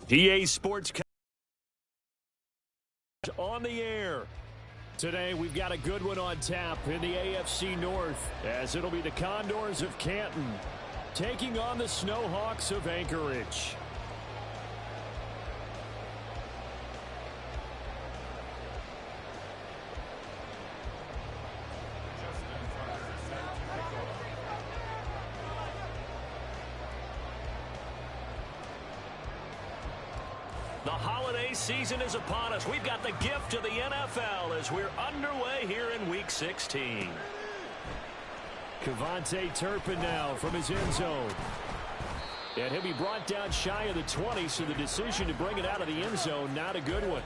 PA Sports on the air. Today we've got a good one on tap in the AFC North, as it'll be the Condors of Canton taking on the Snowhawks of Anchorage. The holiday season is upon us. We've got the gift of the NFL as we're underway here in Week 16. Kevontae Turpin now from his end zone. And he'll be brought down shy of the 20, so the decision to bring it out of the end zone, not a good one.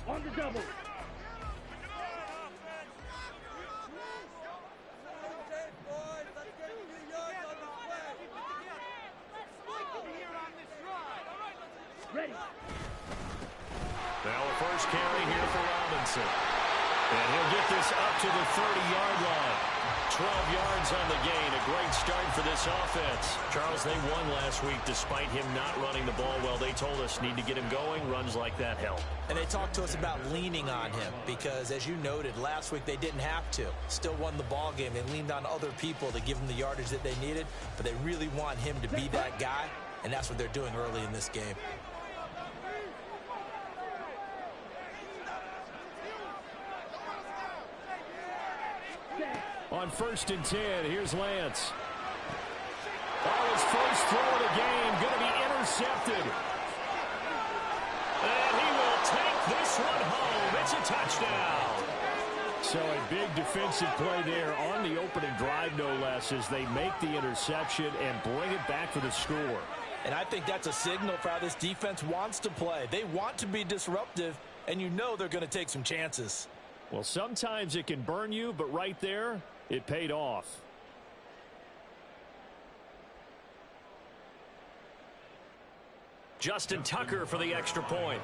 On the double. Ready. Now a first carry here for Robinson. And he'll get this up to the 30-yard line. 12 yards on the gain. A great start for this offense. Charles, they won last week despite him not running the ball well. They told us need to get him going. Runs like that help. And they talked to us about leaning on him because, as you noted, last week they didn't have to. Still won the ball game. They leaned on other people to give them the yardage that they needed, but they really want him to be that guy, and that's what they're doing early in this game. On 1st and 10, here's Lance. Oh, his first throw of the game going to be intercepted. And he will take this one home. It's a touchdown. So a big defensive play there on the opening drive, no less, as they make the interception and bring it back for the score. And I think that's a signal for how this defense wants to play. They want to be disruptive, and you know they're going to take some chances. Well, sometimes it can burn you, but right there, it paid off. Justin Tucker for the extra point.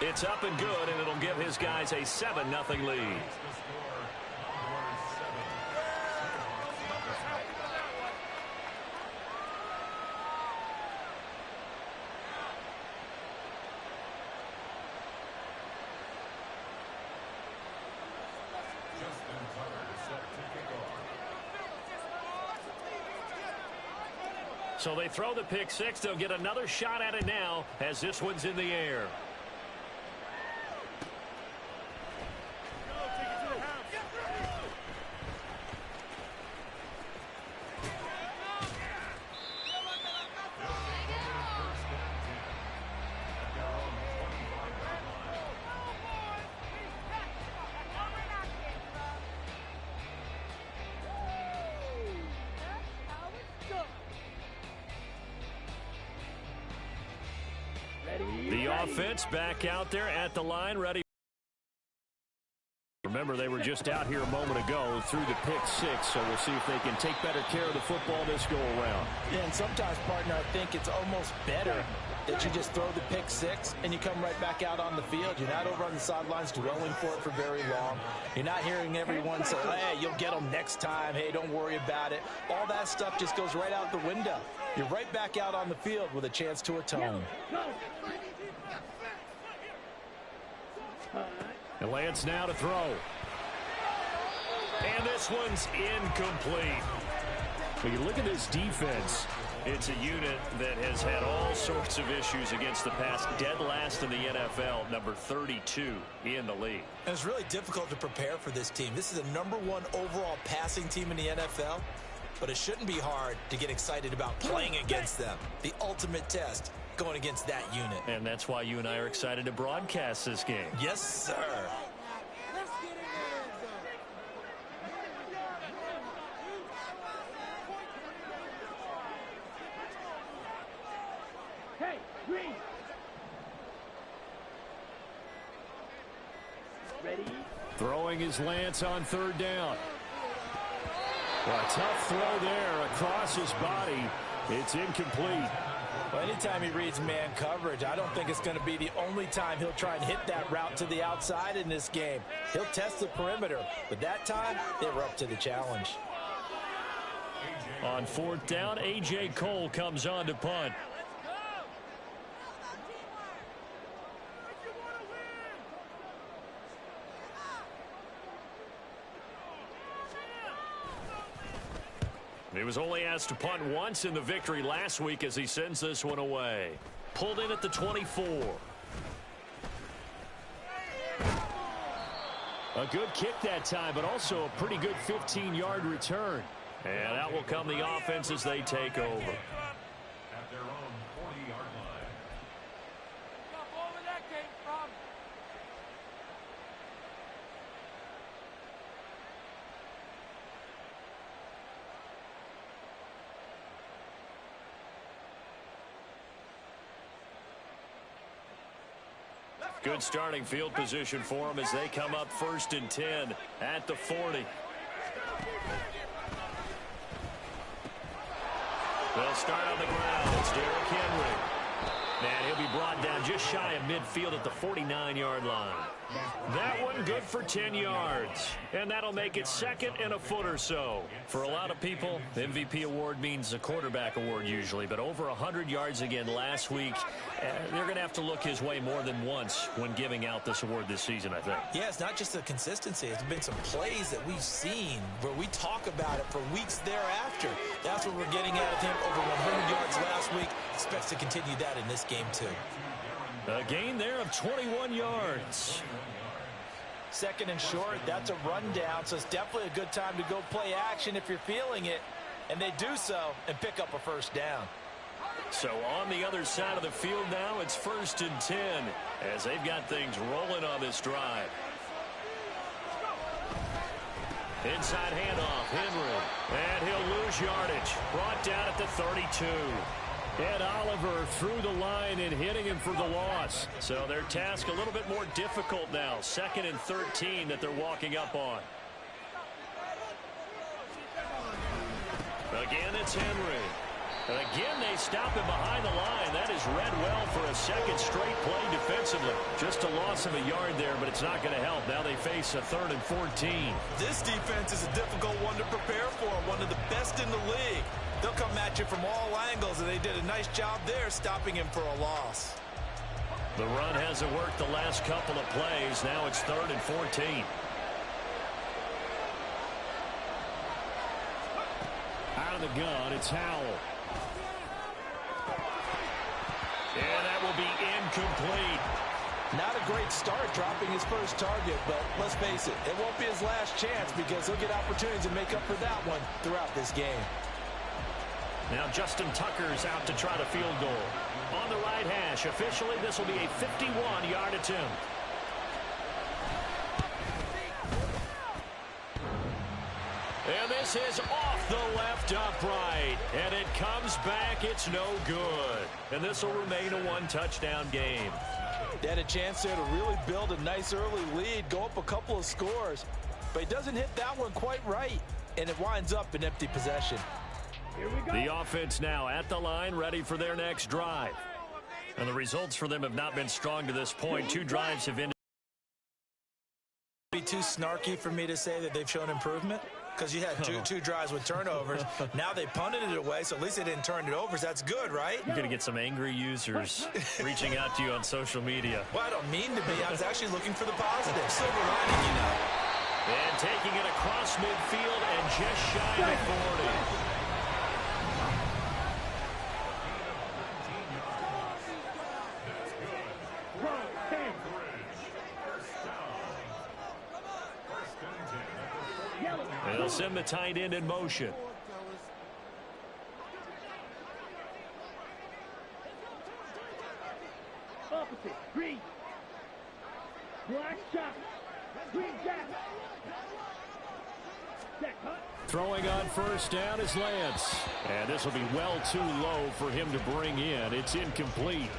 It's up and good, and it'll give his guys a 7-0 lead. So they throw the pick six. They'll get another shot at it now as this one's in the air. The offense back out there at the line, ready. Remember, they were just out here a moment ago through the pick six, so we'll see if they can take better care of the football this go-around. Yeah, and sometimes, partner, I think it's almost better that you just throw the pick six and you come right back out on the field. You're not over on the sidelines dwelling for it for very long. You're not hearing everyone say, hey, you'll get them next time. Hey, don't worry about it. All that stuff just goes right out the window. You're right back out on the field with a chance to atone. And Lance now to throw. And this one's incomplete. When you look at this defense, it's a unit that has had all sorts of issues against the pass. Dead last in the NFL, number 32 in the league. And it's really difficult to prepare for this team. This is the #1 overall passing team in the NFL, but it shouldn't be hard to get excited about playing against them. The ultimate test going against that unit. And that's why you and I are excited to broadcast this game. Yes, sir. Hey, Green. Ready? Throwing his Lance on 3rd down. Well, a tough throw there across his body. It's incomplete. Well, anytime he reads man coverage, I don't think it's going to be the only time he'll try and hit that route to the outside in this game. He'll test the perimeter, but that time they were up to the challenge. On 4th down, A.J. Cole comes on to punt. He was only asked to punt once in the victory last week as he sends this one away. Pulled in at the 24. A good kick that time, but also a pretty good 15-yard return. And out will come the offense as they take over. At their own 40-yard line. Over that came from. Good starting field position for them as they come up 1st and 10 at the 40. They'll start on the ground. It's Derrick Henry. And he'll be brought down just shy of midfield at the 49-yard line. That one good for 10 yards. And that'll make it 2nd and a foot or so. For a lot of people, the MVP award means a quarterback award usually. But over 100 yards again last week. They're going to have to look his way more than once when giving out this award this season, I think. Yeah, it's not just the consistency. It's been some plays that we've seen where we talk about it for weeks thereafter. That's what we're getting at him. Over 100 yards last week. Expects to continue that in this game, too. A gain there of 21 yards. 2nd and short, that's a rundown, so it's definitely a good time to go play action if you're feeling it. And they do so and pick up a 1st down. So on the other side of the field now, it's 1st and 10 as they've got things rolling on this drive. Inside handoff, Henry. And he'll lose yardage. Brought down at the 32. Ed Oliver through the line and hitting him for the loss. So their task a little bit more difficult now. 2nd and 13 that they're walking up on. Again, it's Henry. And again, they stop him behind the line. That is read well for a 2nd straight play defensively. Just a loss of a yard there, but it's not going to help. Now they face a 3rd and 14. This defense is a difficult one to prepare for, one of the best in the league. They'll come at you from all angles, and they did a nice job there stopping him for a loss. The run hasn't worked the last couple of plays. Now it's 3rd and 14. Out of the gun, it's Howell. And that will be incomplete. Not a great start dropping his first target, but let's face it, it won't be his last chance because he'll get opportunities to make up for that one throughout this game. Now Justin Tucker's out to try the field goal. On the right hash, officially this will be a 51-yard attempt. And this is off the left upright. And it comes back. It's no good. And this will remain a one-touchdown game. They had a chance there to really build a nice early lead, go up a couple of scores. But he doesn't hit that one quite right. And it winds up an empty possession. Here we go. The offense now at the line, ready for their next drive. And the results for them have not been strong to this point. 2 drives have ended. Be too snarky for me to say that they've shown improvement because you had two drives with turnovers. Now they punted it away, so at least they didn't turn it over. So that's good, right? You're going to get some angry users reaching out to you on social media. Well, I don't mean to be. I was actually looking for the positive. Silver lining, you know. And taking it across midfield and just shy of 40. They'll send the tight end in motion. Opposite. Green. Black shot. Green jack. Throwing on 1st down is Lance. And this will be well too low for him to bring in. It's incomplete.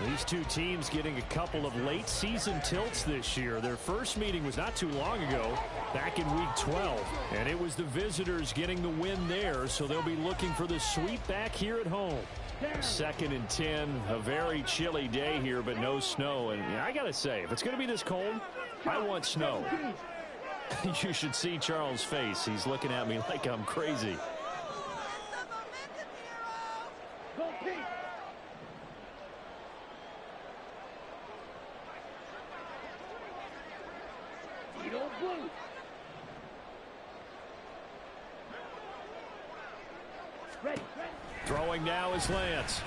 These two teams getting a couple of late season tilts this year. Their first meeting was not too long ago. back in Week 12. And it was the visitors getting the win there, so they'll be looking for the sweep back here at home. 2nd and 10, a very chilly day here, but no snow. And I got to say, if it's going to be this cold, I want snow. You should see Charles' face. He's looking at me like I'm crazy. Throwing now is Lance.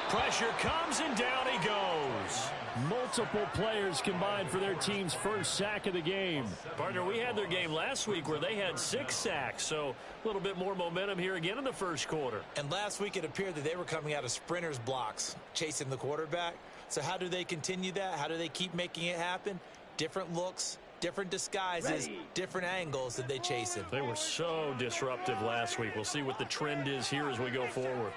Pressure comes and down he goes. Multiple players combined for their team's first sack of the game. Partner, we had their game last week where they had 6 sacks, so a little bit more momentum here again in the first quarter. And last week it appeared that they were coming out of sprinters blocks, chasing the quarterback. So how do they continue that? How do they keep making it happen? Different looks, different disguises, different angles that they chase him. They were so disruptive last week. We'll see what the trend is here as we go forward.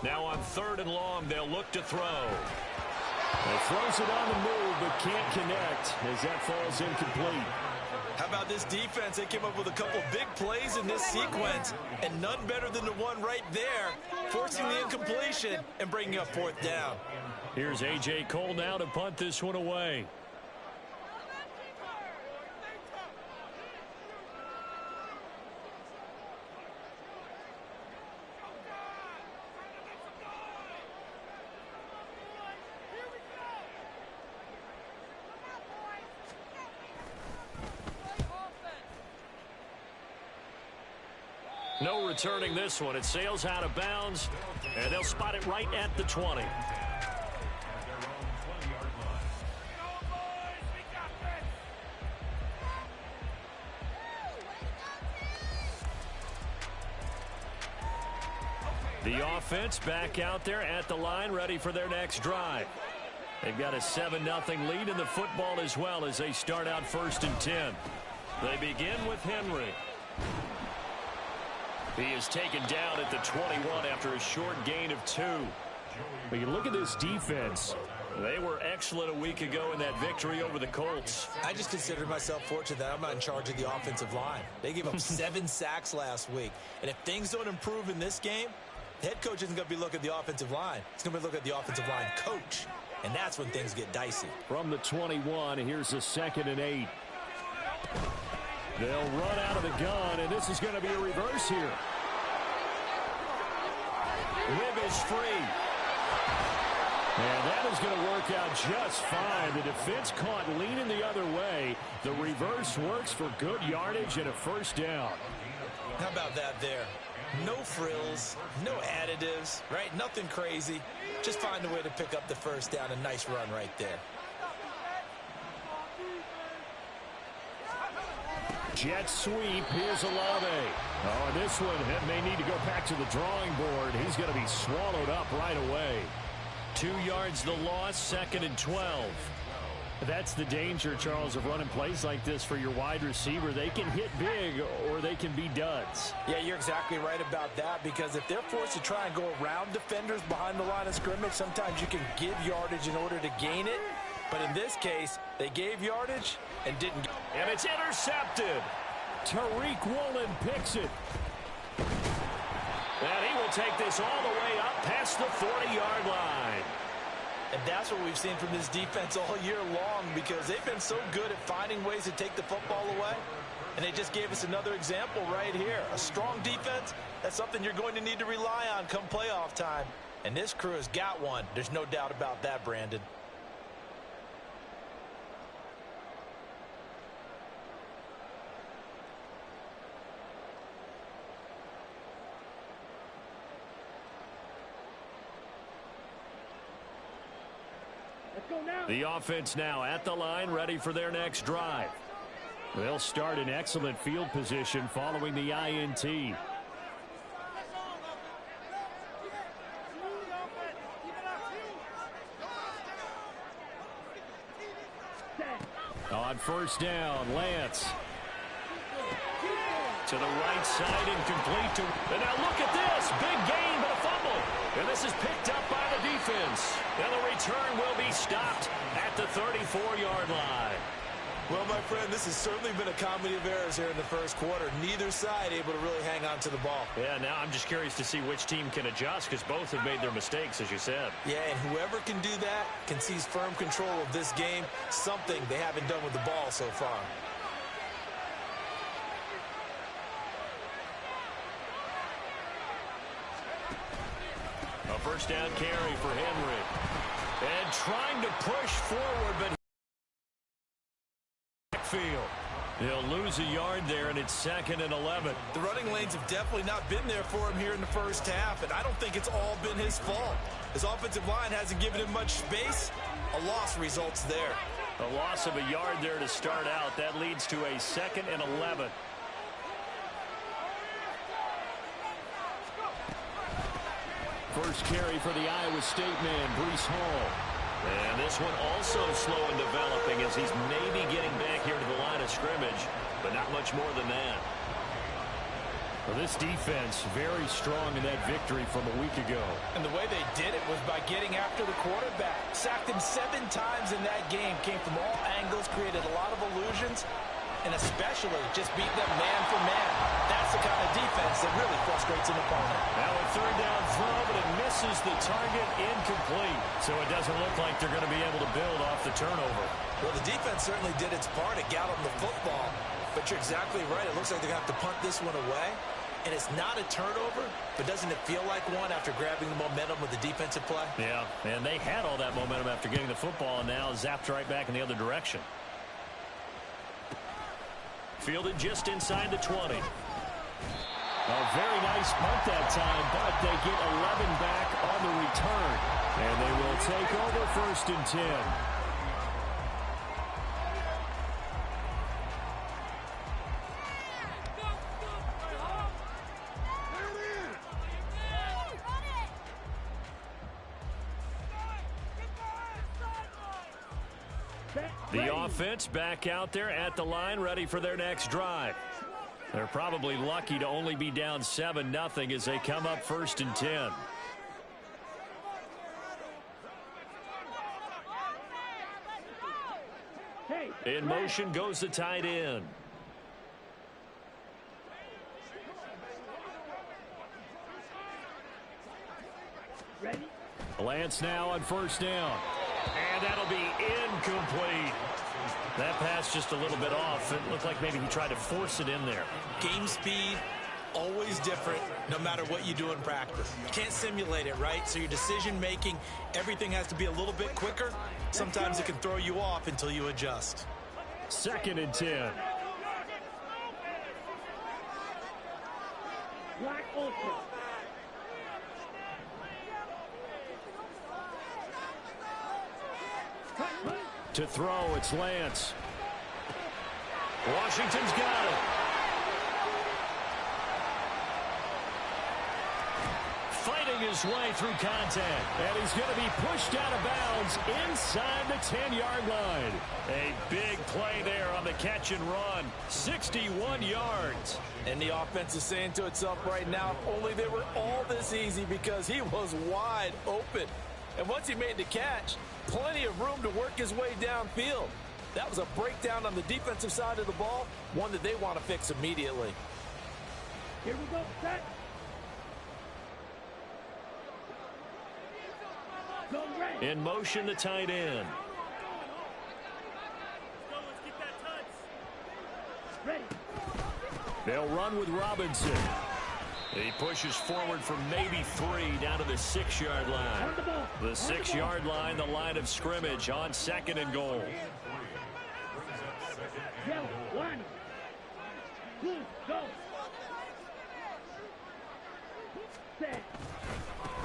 Now on 3rd and long, they'll look to throw. He throws it on the move, but can't connect as that falls incomplete. How about this defense? They came up with a couple big plays in this sequence, and none better than the one right there, forcing the incompletion and bringing up 4th down. Here's A.J. Cole now to punt this one away. No returning this one. It sails out of bounds, and they'll spot it right at the 20. The offense back out there at the line, ready for their next drive. They've got a 7-0 lead in the football as well as they start out 1st and 10. They begin with Henry. He is taken down at the 21 after a short gain of 2. But you look at this defense. They were excellent a week ago in that victory over the Colts. I just consider myself fortunate that I'm not in charge of the offensive line. They gave up 7 sacks last week. And if things don't improve in this game, the head coach isn't going to be looking at the offensive line. He's going to be looking at the offensive line coach. And that's when things get dicey. From the 21, here's a 2nd and 8. They'll run out of the gun, and this is going to be a reverse here. Wib is free. And that is going to work out just fine. The defense caught leaning the other way. The reverse works for good yardage and a 1st down. How about that there? No frills, no additives, right? Nothing crazy. Just find a way to pick up the 1st down. A nice run right there. Jet sweep. Here's Olave. Oh, and this one may need to go back to the drawing board. He's going to be swallowed up right away. 2 yards the loss, 2nd and 12. That's the danger, Charles, of running plays like this for your wide receiver. They can hit big or they can be duds. Yeah, you're exactly right about that, because if they're forced to try and go around defenders behind the line of scrimmage, sometimes you can give yardage in order to gain it. But in this case, they gave yardage and didn't. And it's intercepted. Tariq Woolen picks it. And he will take this all the way up past the 40-yard line. And that's what we've seen from this defense all year long, because they've been so good at finding ways to take the football away. And they just gave us another example right here. A strong defense, that's something you're going to need to rely on come playoff time. And this crew has got one. There's no doubt about that, Brandon. The offense now at the line, ready for their next drive. They'll start in excellent field position following the INT. On 1st down, Lance. To the right side, incomplete. And now look at this. Big gain, but a fumble. And this is picked up by the defense. And the return will be stopped at the 34-yard line. Well, my friend, this has certainly been a comedy of errors here in the first quarter. Neither side able to really hang on to the ball. Yeah, now I'm just curious to see which team can adjust because both have made their mistakes, as you said. Yeah, and whoever can do that can seize firm control of this game, something they haven't done with the ball so far. A first down carry for Henry. And trying to push forward, but backfield. He'll lose a yard there, and it's 2nd and 11. The running lanes have definitely not been there for him here in the first half, and I don't think it's all been his fault. His offensive line hasn't given him much space. A loss results there. A loss of a yard there to start out. That leads to a 2nd and 11. First carry for the Iowa State man, Breece Hall. And this one also slow in developing as he's maybe getting back here to the line of scrimmage, but not much more than that. Well, this defense very strong in that victory from a week ago. And the way they did it was by getting after the quarterback. Sacked him 7 times in that game. Came from all angles, created a lot of illusions, and especially just beat them man for man. That's the kind of defense that really frustrates an opponent. Now a third down throw, but it misses the target, incomplete. So it doesn't look like they're going to be able to build off the turnover. Well, the defense certainly did its part. It got them the football. But you're exactly right. It looks like they're going to have to punt this one away. And it's not a turnover, but doesn't it feel like one after grabbing the momentum with the defensive play? Yeah, and they had all that momentum after getting the football and now zapped right back in the other direction. Fielded just inside the 20. A very nice punt that time, but they get 11 back on the return. And they will take over 1st and 10. The offense back out there at the line, ready for their next drive. They're probably lucky to only be down 7-0 as they come up 1st and 10. In motion goes the tight end. Lance now on 1st down. And that'll be incomplete. That pass just a little bit off. It looked like maybe he tried to force it in there. Game speed, always different, no matter what you do in practice. You can't simulate it, right? So your decision-making, everything has to be a little bit quicker. Sometimes it can throw you off until you adjust. 2nd and 10. Black Ultra. To throw, it's Lance. Washington's got it. Fighting his way through contact. And he's going to be pushed out of bounds inside the 10-yard line. A big play there on the catch and run. 61 yards. And the offense is saying to itself right now, if only they were all this easy, because he was wide open. And once he made the catch, plenty of room to work his way downfield. That was a breakdown on the defensive side of the ball, one that they want to fix immediately. Here we go, set. Go ready. In motion, the tight end. Let's get that touch. Ready. They'll run with Robinson. He pushes forward from maybe 3 down to the 6-yard line. The 6-yard line, the line of scrimmage on 2nd and goal. Yellow, 1, 2, go. Set.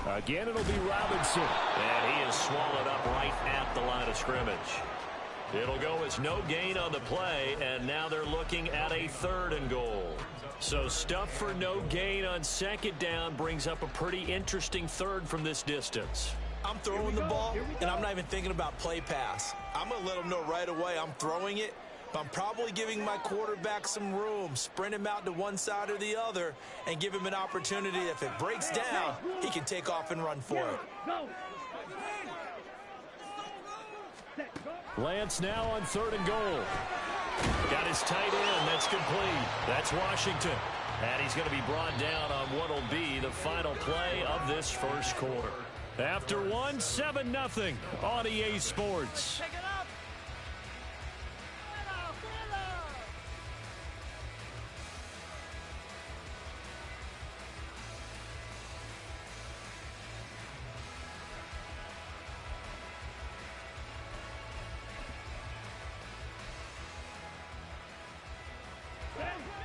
Again, it'll be Robinson. And he is swallowed up right at the line of scrimmage. It'll go as no gain on the play, and now they're looking at a 3rd and goal. So stuff for no gain on 2nd down brings up a pretty interesting 3rd from this distance. I'm throwing the ball, and I'm not even thinking about play pass. I'm going to let them know right away I'm throwing it. I'm probably giving my quarterback some room, sprint him out to one side or the other, and give him an opportunity. If it breaks down, he can take off and run for it. Lance now on 3rd and goal. Got his tight end. That's complete. That's Washington. And he's going to be brought down on what will be the final play of this first quarter. After one, 7-0 on EA Sports.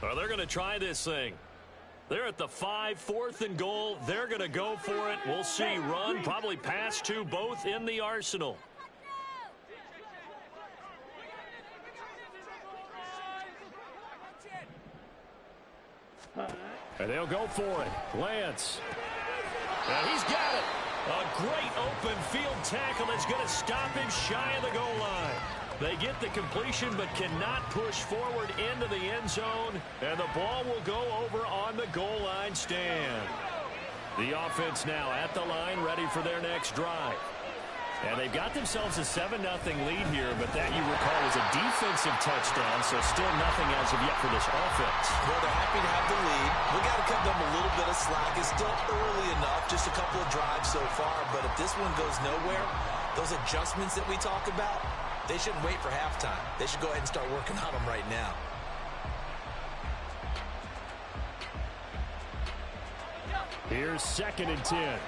Well, they're going to try this thing. They're at the 5, 4th and goal. They're going to go for it. We'll see. Run, probably pass to both in the arsenal. And they'll go for it. Lance. And he's got it. A great open field tackle that's going to stop him shy of the goal line. They get the completion but cannot push forward into the end zone, and the ball will go over on the goal line stand. The offense now at the line, ready for their next drive. And they've got themselves a 7-0 lead here, but that, you recall, was a defensive touchdown, so still nothing as of yet for this offense. Well, they're happy to have the lead. We got to cut them a little bit of slack. It's still early enough, just a couple of drives so far, but if this one goes nowhere, those adjustments that we talk about, they shouldn't wait for halftime. They should go ahead and start working on them right now. Here's 2nd and 10.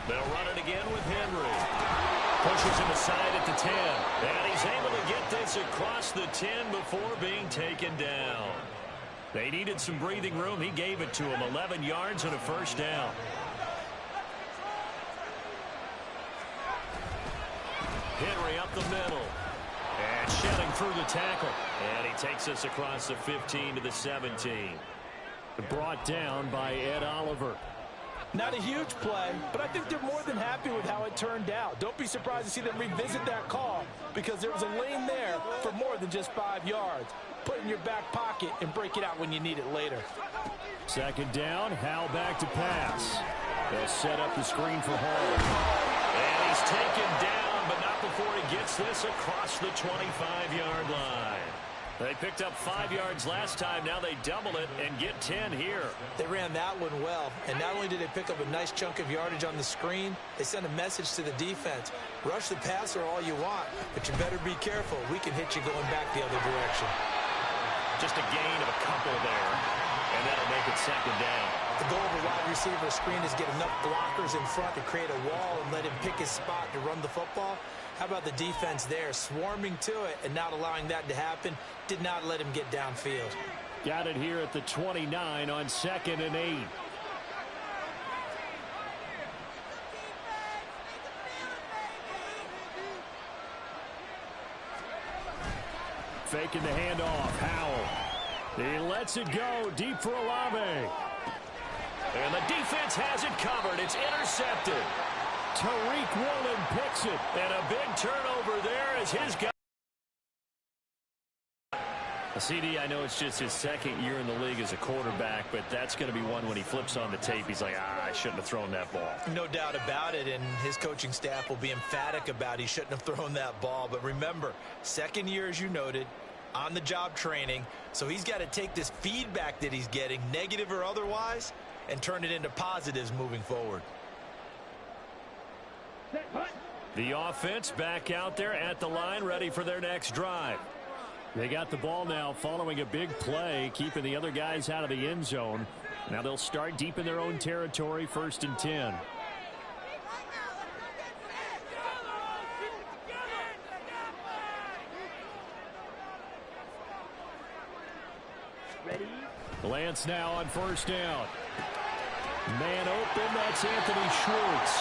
They'll run it again with Henry. Pushes him aside at the 10. And he's able to get this across the 10 before being taken down. They needed some breathing room. He gave it to him. 11 yards and a first down. Henry up the middle. And shedding through the tackle. And he takes us across the 15 to the 17. Brought down by Ed Oliver. Not a huge play, but I think they're more than happy with how it turned out. Don't be surprised to see them revisit that call, because there was a lane there for more than just 5 yards. Put it in your back pocket and break it out when you need it later. 2nd down, Howell back to pass. They'll set up the screen for Hall. And he's taken down, but not before he gets this across the 25-yard line. They picked up 5 yards last time. Now they double it and get 10 here. They ran that one well, and not only did they pick up a nice chunk of yardage on the screen, they sent a message to the defense. Rush the passer all you want, but you better be careful. We can hit you going back the other direction. Just a gain of a couple there, and that'll make it 2nd down. The goal of a wide receiver screen is get enough blockers in front to create a wall and let him pick his spot to run the football. How about the defense there, swarming to it and not allowing that to happen? Did not let him get downfield. Got it here at the 29 on 2nd and 8. Faking the handoff. Howell. He lets it go deep for Olave. And the defense has it covered. It's intercepted. Tariq Woolen picks it. And a big turnover there as his guy. CD, I know it's just his 2nd year in the league as a quarterback, but that's going to be one when he flips on the tape. He's like, I shouldn't have thrown that ball. No doubt about it, and his coaching staff will be emphatic about he shouldn't have thrown that ball. But remember, 2nd year, as you noted, on-the-job training, so he's got to take this feedback that he's getting, negative or otherwise, and turn it into positives moving forward. The offense back out there at the line, ready for their next drive. They got the ball now following a big play, keeping the other guys out of the end zone. Now they'll start deep in their own territory, 1st and 10. Ready? Lance now on 1st down. Man open, that's Anthony Schwartz.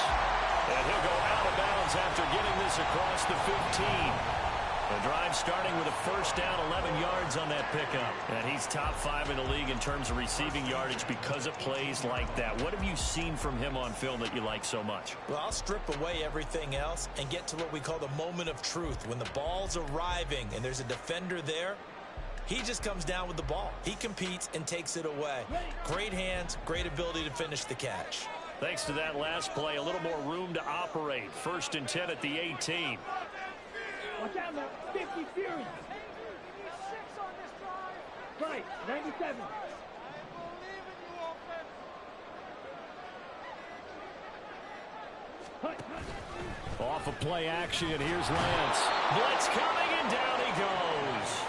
And he'll go out of bounds after getting this across the 15. The drive starting with a first down, 11 yards on that pickup. And he's top 5 in the league in terms of receiving yardage because of plays like that. What have you seen from him on film that you like so much? Well, I'll strip away everything else and get to what we call the moment of truth. When the ball's arriving and there's a defender there, he just comes down with the ball. He competes and takes it away. Great hands, great ability to finish the catch. Thanks to that last play, a little more room to operate. 1st and 10 at the 18. Watch out now. 50 Fury. Right, 97. Off of play action, here's Lance. Blitz coming, and down he goes.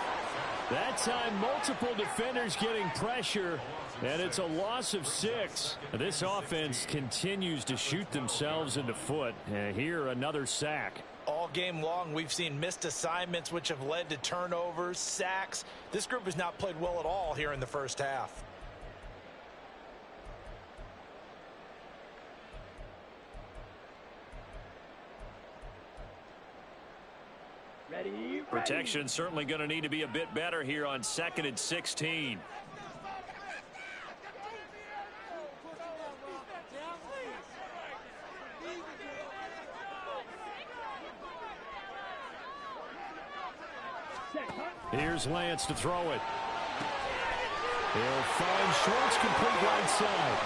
That time, multiple defenders getting pressure, and it's a loss of 6. This offense continues to shoot themselves in the foot. And here, another sack. All game long, we've seen missed assignments, which have led to turnovers, sacks. This group has not played well at all here in the first half. Ready. Protection certainly going to need to be a bit better here on 2nd and 16. Here's Lance to throw it. He'll find Schwartz complete right side.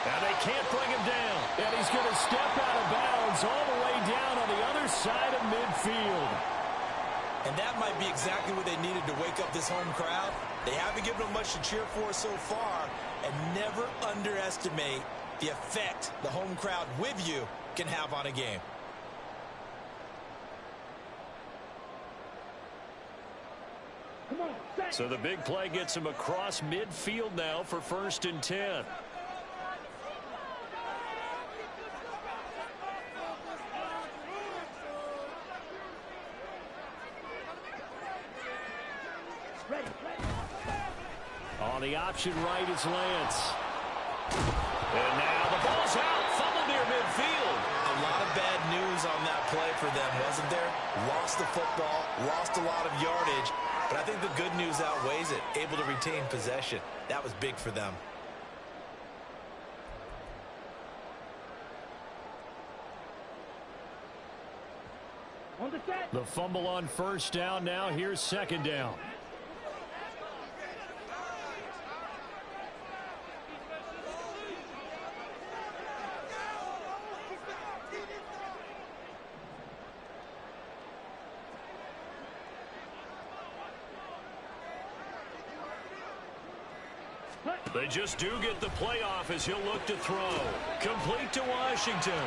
And they can't bring him down. And he's going to step out of bounds all the way down on the other side of midfield. And that might be exactly what they needed to wake up this home crowd. They haven't given them much to cheer for so far. And never underestimate the effect the home crowd with you can have on a game. So the big play gets him across midfield now for 1st and 10. On the option right is Lance. And now the ball's out. Fumble near midfield. A lot of bad news on that play for them, wasn't there? Lost the football, lost a lot of yardage. But I think the good news outweighs it. Able to retain possession. That was big for them. The fumble on 1st down. Now here's 2nd down. They just do get the playoff as he'll look to throw. Complete to Washington.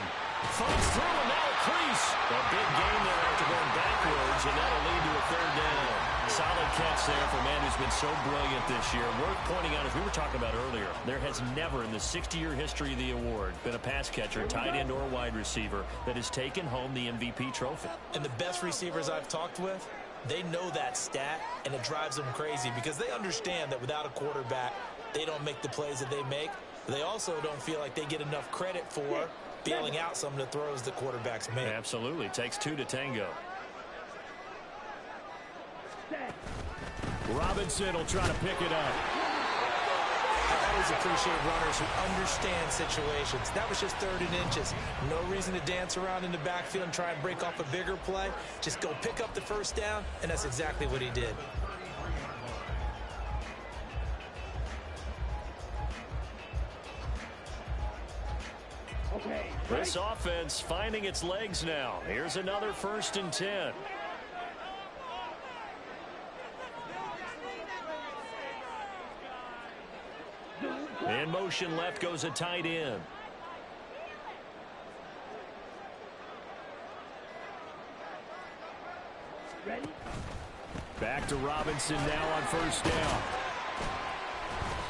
Fights through and now a crease. A big gain there after going backwards, and that'll lead to a 3rd down. Solid catch there for a man who's been so brilliant this year. Worth pointing out, as we were talking about earlier, there has never in the 60-year history of the award been a pass catcher, tight end, or wide receiver that has taken home the MVP trophy. And the best receivers I've talked with, they know that stat, and it drives them crazy because they understand that without a quarterback, they don't make the plays that they make. They also don't feel like they get enough credit for bailing out some of the throws the quarterbacks make. Absolutely. Takes 2 to tango. Robinson will try to pick it up. I always appreciate runners who understand situations. That was just 3rd and inches. No reason to dance around in the backfield and try and break off a bigger play. Just go pick up the 1st down, and that's exactly what he did. This offense finding its legs now. Here's another 1st and 10. In motion left goes a tight end. Back to Robinson now on 1st down.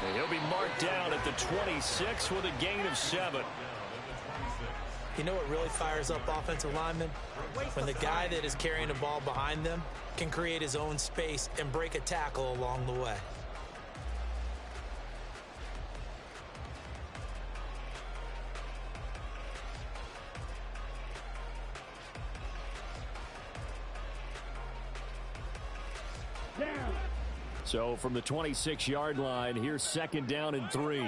And he'll be marked down at the 26 with a gain of 7. You know what really fires up offensive linemen? When the guy that is carrying the ball behind them can create his own space and break a tackle along the way. So from the 26-yard line, here's 2nd down and 3.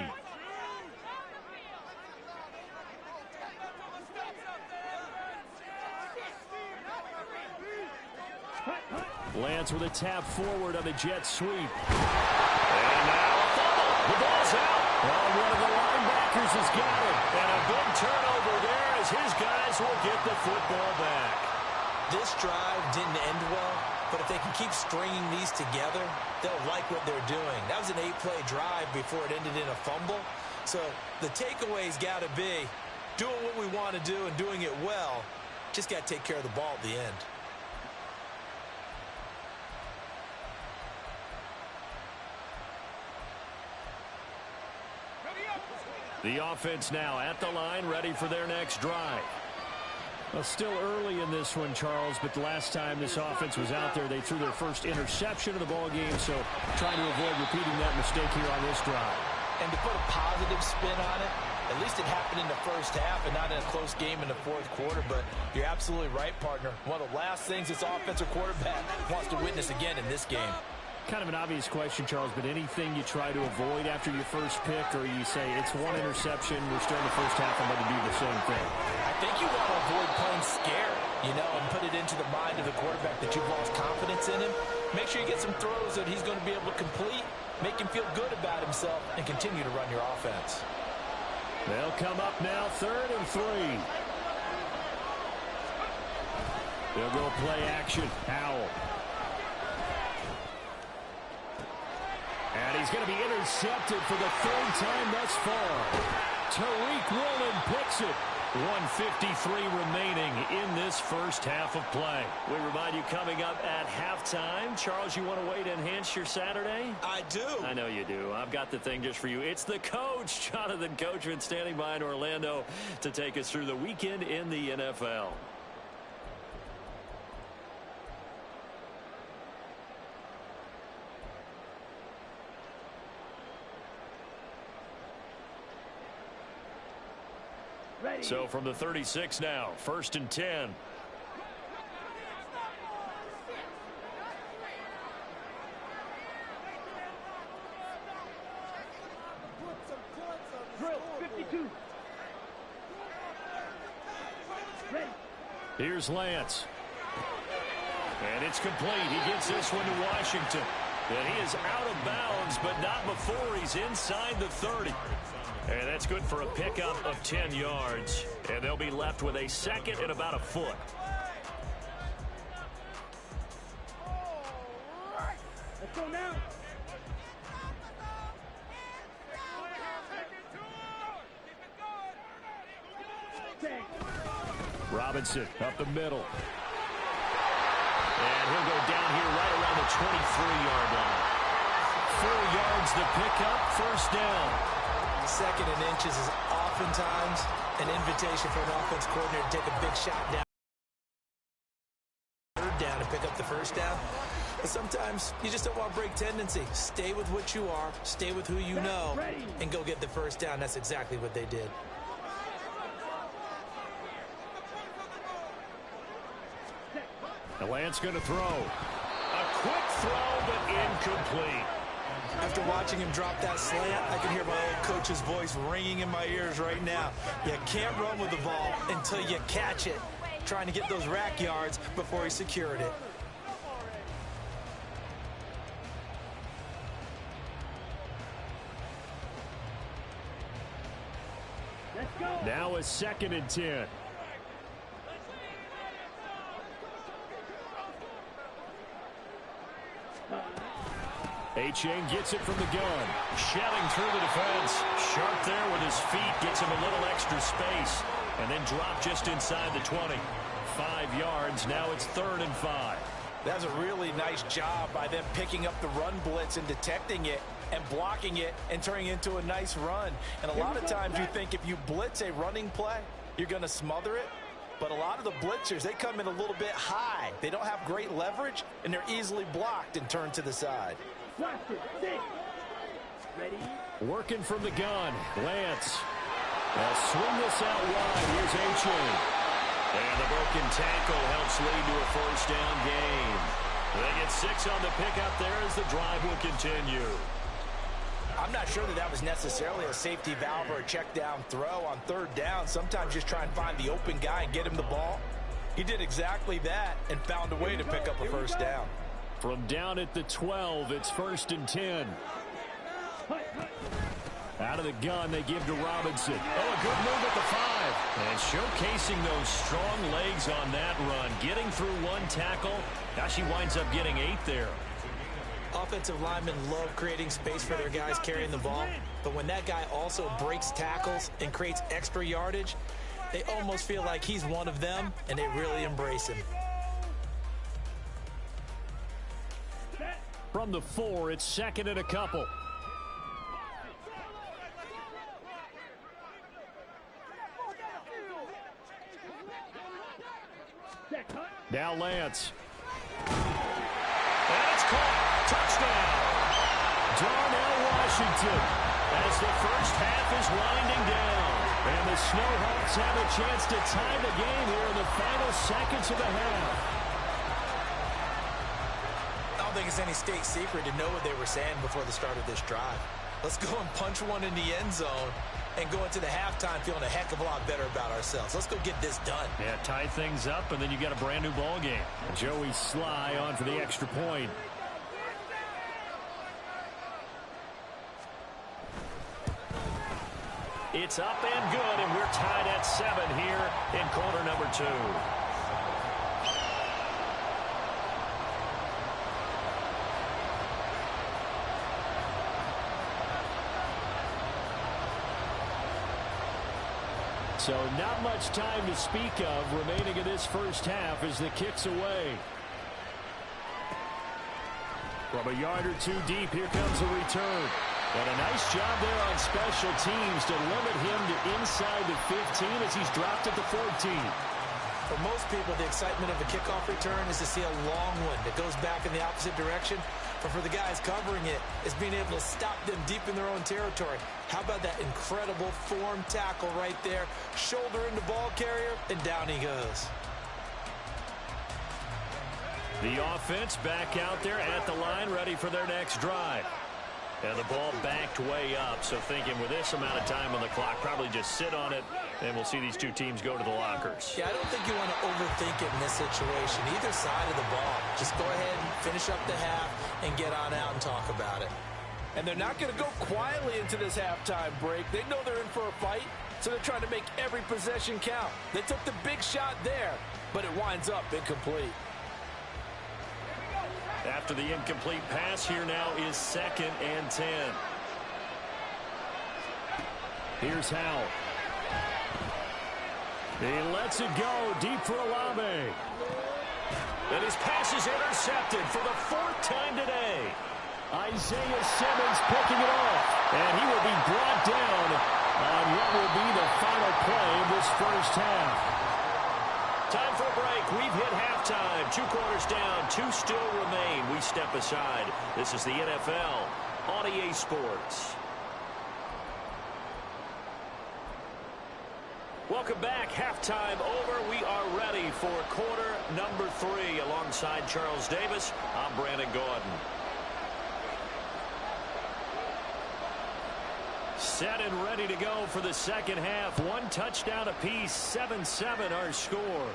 Lance with a tap forward on the jet sweep. And now a fumble. The ball's out. Well, one of the linebackers has got it. And a big turnover there as his guys will get the football back. This drive didn't end well, but if they can keep stringing these together, they'll like what they're doing. That was an 8-play drive before it ended in a fumble. So the takeaway's got to be doing what we want to do and doing it well. Just got to take care of the ball at the end. The offense now at the line, ready for their next drive. Well, still early in this one, Charles, but the last time this offense was out there, they threw their first interception of the ball game, so trying to avoid repeating that mistake here on this drive. And to put a positive spin on it, at least it happened in the first half and not in a close game in the fourth quarter, but you're absolutely right, partner. One of the last things this offensive quarterback wants to witness again in this game. Kind of an obvious question, Charles, but anything you try to avoid after your first pick, or you say it's one interception, we're still in the first half, I'm going to do the same thing? I think you want to avoid playing scared, and put it into the mind of the quarterback that you've lost confidence in him. Make sure you get some throws that he's going to be able to complete, make him feel good about himself, and continue to run your offense. They'll come up now, 3rd and 3. They'll go play action. Howell. And he's going to be intercepted for the 3rd time thus far. Tariq Woolen picks it. 1:53 remaining in this first half of play. We remind you coming up at halftime. Charles, you want a way to enhance your Saturday? I do. I know you do. I've got the thing just for you. It's the coach, Jonathan Coachman, standing by in Orlando to take us through the weekend in the NFL. So from the 36 now, 1st and 10. Drill 52. Ready. Here's Lance. And it's complete. He gets this one to Washington. And he is out of bounds, but not before he's inside the 30. And that's good for a pickup of 10 yards. And they'll be left with a 2nd and about a foot. Let's go now. Robinson up the middle. And he'll go down here right around the 23-yard line. 4 yards the pickup, 1st down. 2nd and inches is oftentimes an invitation for an offense coordinator to take a big shot down. 3rd down and pick up the 1st down. But sometimes you just don't want to break tendency. Stay with what you are, stay with who you know, and go get the 1st down. That's exactly what they did. The Lance going to throw. A quick throw, but incomplete. After watching him drop that slant, I can hear my old coach's voice ringing in my ears right now. You can't run with the ball until you catch it. Trying to get those rack yards before he secured it. Let's go. Now a 2nd and 10. A-Chain gets it from the gun. Shelling through the defense. Sharp there with his feet. Gets him a little extra space. And then drop just inside the 20. 5 yards. Now it's 3rd and 5. That's a really nice job by them picking up the run blitz and detecting it and blocking it and turning it into a nice run. And a lot of times you think if you blitz a running play, you're going to smother it. But a lot of the blitzers, they come in a little bit high. They don't have great leverage, and they're easily blocked and turned to the side. Ready. Working from the gun. Lance. They'll swing this out wide. Here's A-Chain. And the broken tackle helps lead to a 1st down gain. They get 6 on the pickup there as the drive will continue. I'm not sure that was necessarily a safety valve or a check down throw on 3rd down. Sometimes just try and find the open guy and get him the ball. He did exactly that and found a way to pick up a 1st down. From down at the 12, it's 1st and 10. Out of the gun, they give to Robinson. Oh, a good move at the 5. And showcasing those strong legs on that run. Getting through 1 tackle. Now she winds up getting 8 there. Offensive linemen love creating space for their guys carrying the ball. But when that guy also breaks tackles and creates extra yardage, they almost feel like he's one of them, and they really embrace him. From the 4, it's 2nd and a couple. Now Lance. And it's caught. Touchdown. Darnell Washington. As the first half is winding down. And the Snowhawks have a chance to tie the game here in the final seconds of the half. I don't think it's any state secret to know what they were saying before the start of this drive. Let's go and punch one in the end zone and go into the halftime feeling a heck of a lot better about ourselves. Let's go get this done. Yeah, tie things up, and then you got a brand new ball game. Joey Sly on for the extra point. It's up and good, and we're tied at 7 here in quarter number 2. So not much time to speak of remaining in this first half as the kick's away. From a yard or 2 deep, here comes a return. And a nice job there on special teams to limit him to inside the 15 as he's dropped at the 14. For most people, the excitement of a kickoff return is to see a long one that goes back in the opposite direction. But for the guys covering it, it's being able to stop them deep in their own territory. How about that incredible form tackle right there? Shoulder into ball carrier, and down he goes. The offense back out there at the line, ready for their next drive. And the ball backed way up, so thinking with this amount of time on the clock, probably just sit on it, and we'll see these 2 teams go to the lockers. Yeah, I don't think you want to overthink it in this situation. Either side of the ball. Just go ahead and finish up the half and get on out and talk about it. And they're not going to go quietly into this halftime break. They know they're in for a fight, so they're trying to make every possession count. They took the big shot there, but it winds up incomplete. After the incomplete pass, here now is 2nd and 10. Here's Howell. He lets it go deep for Olave. And his pass is intercepted for the 4th time today. Isaiah Simmons picking it off. And he will be brought down on what will be the final play of this first half. Time for a break. We've hit halftime. 2 quarters down. 2 still remain. We step aside. This is the NFL on EA Sports. Welcome back. Halftime over. We are ready for quarter number 3. Alongside Charles Davis, I'm Brandon Gordon. Set and ready to go for the second half. 1 touchdown apiece. 7-7 our score.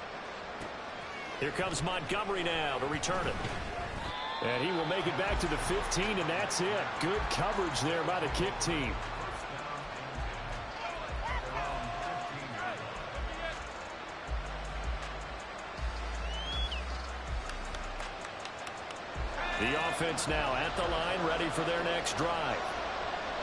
Here comes Montgomery now to return it. And he will make it back to the 15, and that's it. Good coverage there by the kick team. The offense now at the line, ready for their next drive.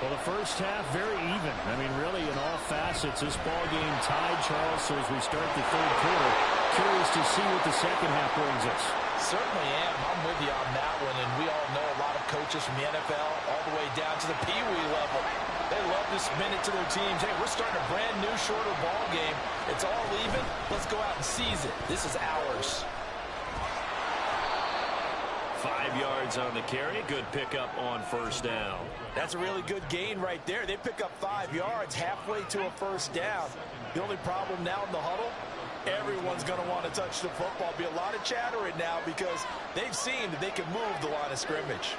Well, the first half, very even. I mean, really, in all facets, this ball game tied, Charles. So as we start the third quarter, curious to see what the second half brings us. Certainly am. I'm with you on that one. And we all know a lot of coaches from the NFL all the way down to the Pee Wee level. They love to spin it to their teams. Hey, we're starting a brand new, shorter ball game. It's all even. Let's go out and seize it. This is ours. 5 yards on the carry. Good pickup on first down. That's a really good gain right there. They pick up 5 yards halfway to a first down. The only problem now in the huddle, Everyone's going to want to touch the football. Be a lot of chatter right now because they've seen that they can move the line of scrimmage.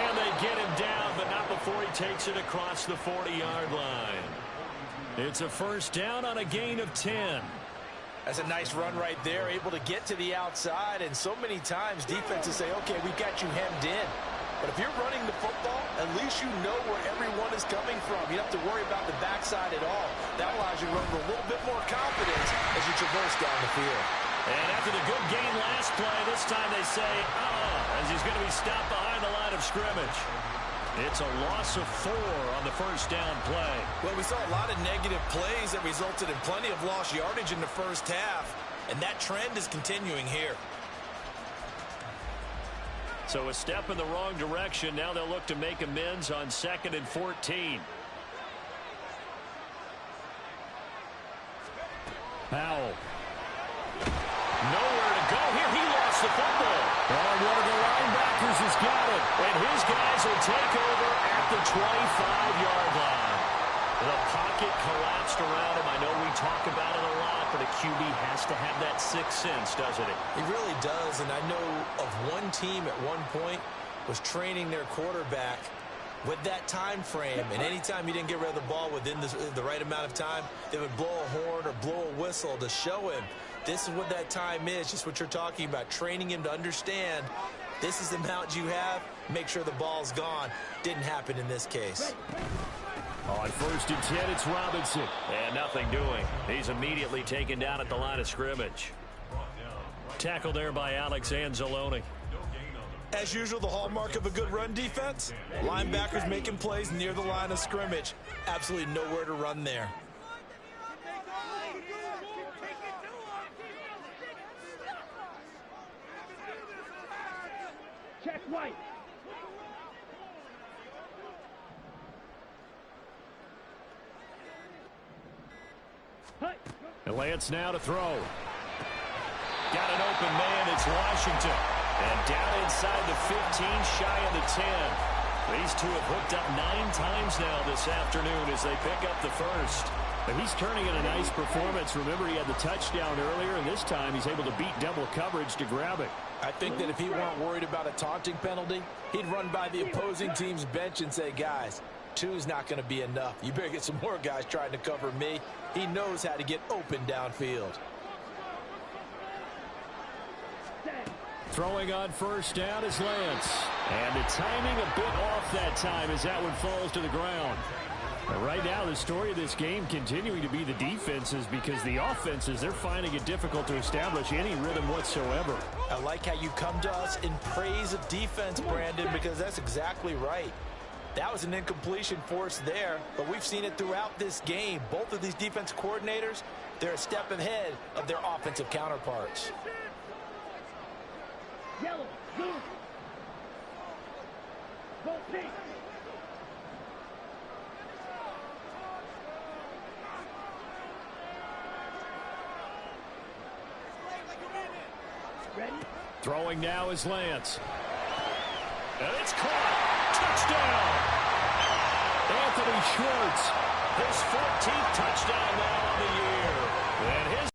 And they get him down, but not before he takes it across the 40-yard line. It's a first down on a gain of 10. That's a nice run right there, able to get to the outside. And so many times defenses say, okay, we've got you hemmed in. But if you're running the football, at least you know where everyone is coming from. You don't have to worry about the backside at all. That allows you to run with a little bit more confidence as you traverse down the field. And after the good gain last play, this time they say, as he's going to be stopped behind the line of scrimmage. It's a loss of 4 on the first down play. Well, we saw a lot of negative plays that resulted in plenty of lost yardage in the first half, and that trend is continuing here. So a step in the wrong direction. Now they'll look to make amends on 2nd and 14. Powell. Nowhere to go here. He lost the football. Oh, one of the linebackers has got it. And his guys will take over at the 25-yard line. The pocket collapsed around him. I know we talk about it a lot, but a QB has to have that sixth sense, doesn't it? He really does, and I know of one team at one point was training their quarterback with that time frame, and anytime you didn't get rid of the ball within the right amount of time, they would blow a horn or blow a whistle to show him this is what that time is, just what you're talking about, training him to understand this is the amount you have, make sure the ball's gone. Didn't happen in this case. On 1st and 10, it's Robinson. And nothing doing. He's immediately taken down at the line of scrimmage. Tackled there by Alex Anzalone. As usual, the hallmark of a good run defense, linebackers making plays near the line of scrimmage. Absolutely nowhere to run there. Check White. And Lance now to throw. Got an open man. It's Washington. And down inside the 15, shy of the 10. These two have hooked up 9 times now this afternoon as they pick up the first. But he's turning in a nice performance. Remember, he had the touchdown earlier, and this time he's able to beat double coverage to grab it. I think that if he weren't worried about a taunting penalty, he'd run by the opposing team's bench and say, guys, 2's not going to be enough. You better get some more guys trying to cover me. He knows how to get open downfield. Throwing on first down is Lance. And the timing a bit off that time as that one falls to the ground. But right now, the story of this game continuing to be the defenses, because the offenses, they're finding it difficult to establish any rhythm whatsoever. I like how you come to us in praise of defense, Brandon, because that's exactly right. That was an incompletion forced there, but we've seen it throughout this game. Both of these defense coordinators, they're a step ahead of their offensive counterparts. Yellow, blue. Go pink. Ready? Throwing now is Lance. And it's caught. Touchdown. Anthony Schwartz. His 14th touchdown now on the year. And his.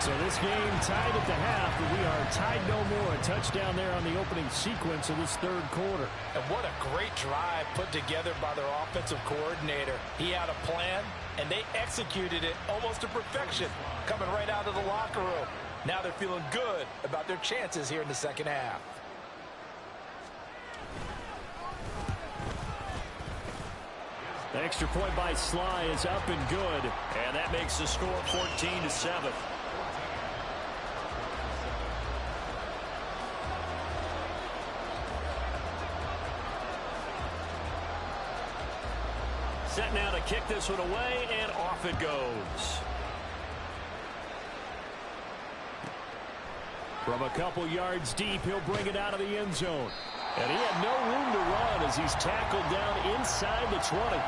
So this game tied at the half, but we are tied no more. A touchdown there on the opening sequence of this third quarter. And what a great drive put together by their offensive coordinator. He had a plan, and they executed it almost to perfection, coming right out of the locker room. Now they're feeling good about their chances here in the second half. The extra point by Sly is up and good, and that makes the score 14-7. Set now to kick this one away, and off it goes. From a couple yards deep, he'll bring it out of the end zone. And he had no room to run as he's tackled down inside the 20.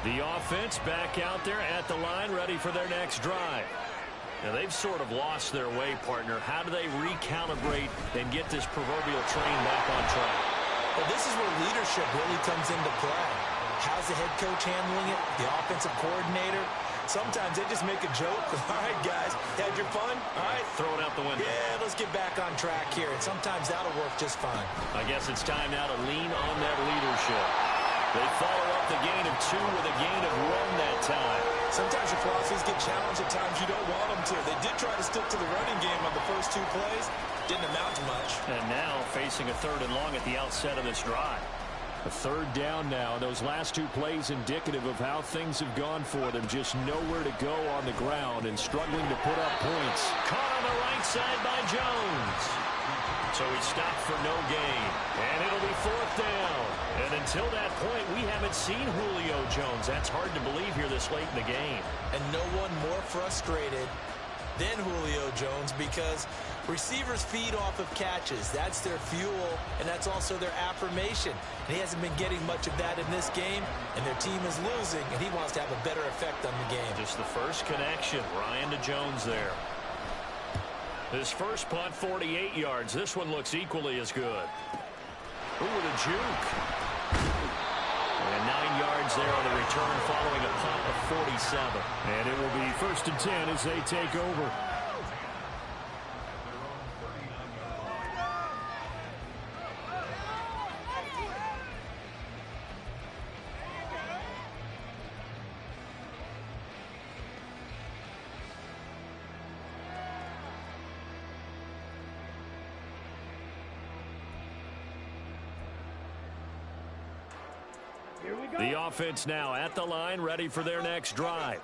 The offense back out there at the line, ready for their next drive. Now, they've sort of lost their way, partner. How do they recalibrate and get this proverbial train back on track? Well, this is where leadership really comes into play. How's the head coach handling it? The offensive coordinator? Sometimes they just make a joke. All right, guys, had your fun? All right. Throw it out the window. Yeah, let's get back on track here. And sometimes that'll work just fine. I guess it's time now to lean on that leadership. They follow up the gain of 2 with a gain of 1 that time. Sometimes your philosophies get challenged at times you don't want them to. They did try to stick to the running game on the first 2 plays. Didn't amount to much. And now facing a 3rd and long at the outset of this drive. A 3rd down now. Those last 2 plays indicative of how things have gone for them. Just nowhere to go on the ground and struggling to put up points. Caught on the right side by Jones. So he stopped for no gain. And it'll be 4th down. And until that point, we haven't seen Julio Jones. That's hard to believe here this late in the game. And no one more frustrated than Julio Jones because receivers feed off of catches. That's their fuel, and that's also their affirmation. And he hasn't been getting much of that in this game, and their team is losing, and he wants to have a better effect on the game. Just the first connection, Ryan to Jones there. His first punt, 48 yards. This one looks equally as good. Ooh, with a juke. And 9 yards there on the return following a punt of 47. And it will be 1st and 10 as they take over. The offense now at the line, ready for their next drive.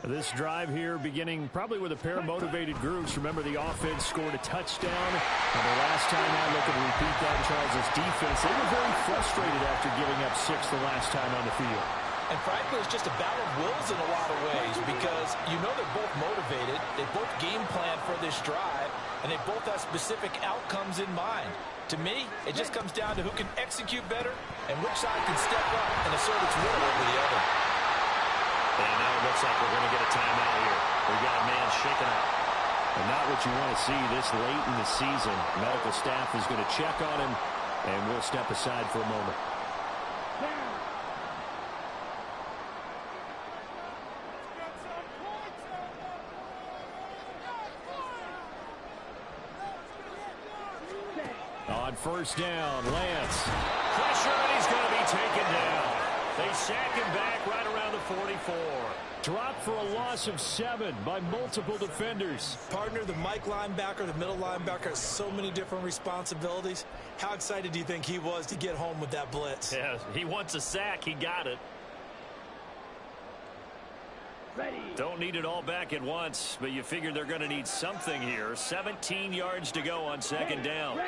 This drive here beginning probably with a pair of motivated groups. Remember, the offense scored a touchdown. And the last time out, look at repeat that, Charles' defense. They were very frustrated after giving up 6 the last time on the field. And frankly, it's just a battle of wills in a lot of ways because you know they're both motivated. They both game plan for this drive, and they both have specific outcomes in mind. To me, it just comes down to who can execute better and which side can step up and assert its will over the other. And now it looks like we're going to get a timeout here. We've got a man shaken up. And not what you want to see this late in the season. Medical staff is going to check on him, and we'll step aside for a moment. On 1st down, Lance. Pressure, and he's going to be taken down. They sack him back right around the 44. Dropped for a loss of 7 by multiple defenders. Partner, the Mike linebacker, the middle linebacker has so many different responsibilities. How excited do you think he was to get home with that blitz? Yeah, he wants a sack. He got it. Ready. Don't need it all back at once, but you figure they're going to need something here. 17 yards to go on 2nd down.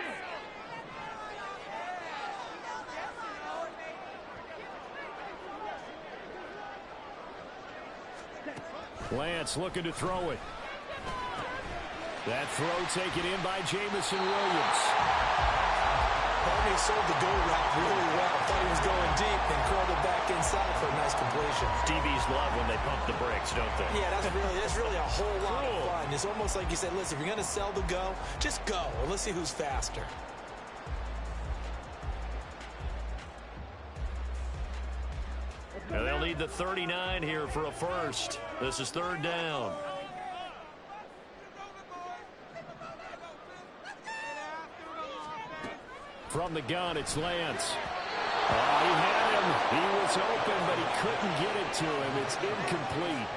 Lance looking to throw it. That throw taken in by Jamison Williams. Barney sold the go route really well. Thought he was going deep and curled it back inside for a nice completion. DBs love when they pump the brakes, don't they? Yeah, that's really a whole lot of fun. It's almost like you said, listen, if you're going to sell the go, just go. And let's see who's faster. Now they'll need the 39 here for a first. This is 3rd down. From the gun, it's Lance. Oh, he had him. He was open, but he couldn't get it to him. It's incomplete.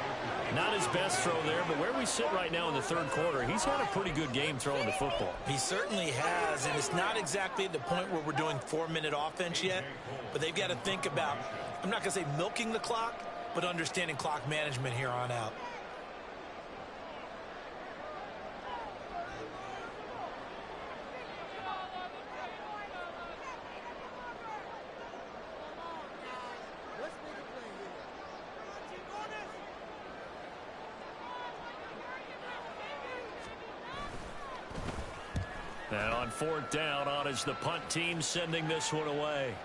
Not his best throw there, but where we sit right now in the 3rd quarter, he's had a pretty good game throwing the football. He certainly has, and it's not exactly at the point where we're doing 4-minute offense yet, but they've got to think about, I'm not going to say milking the clock, but understanding clock management here on out. And on 4th down, on is the punt team sending this one away.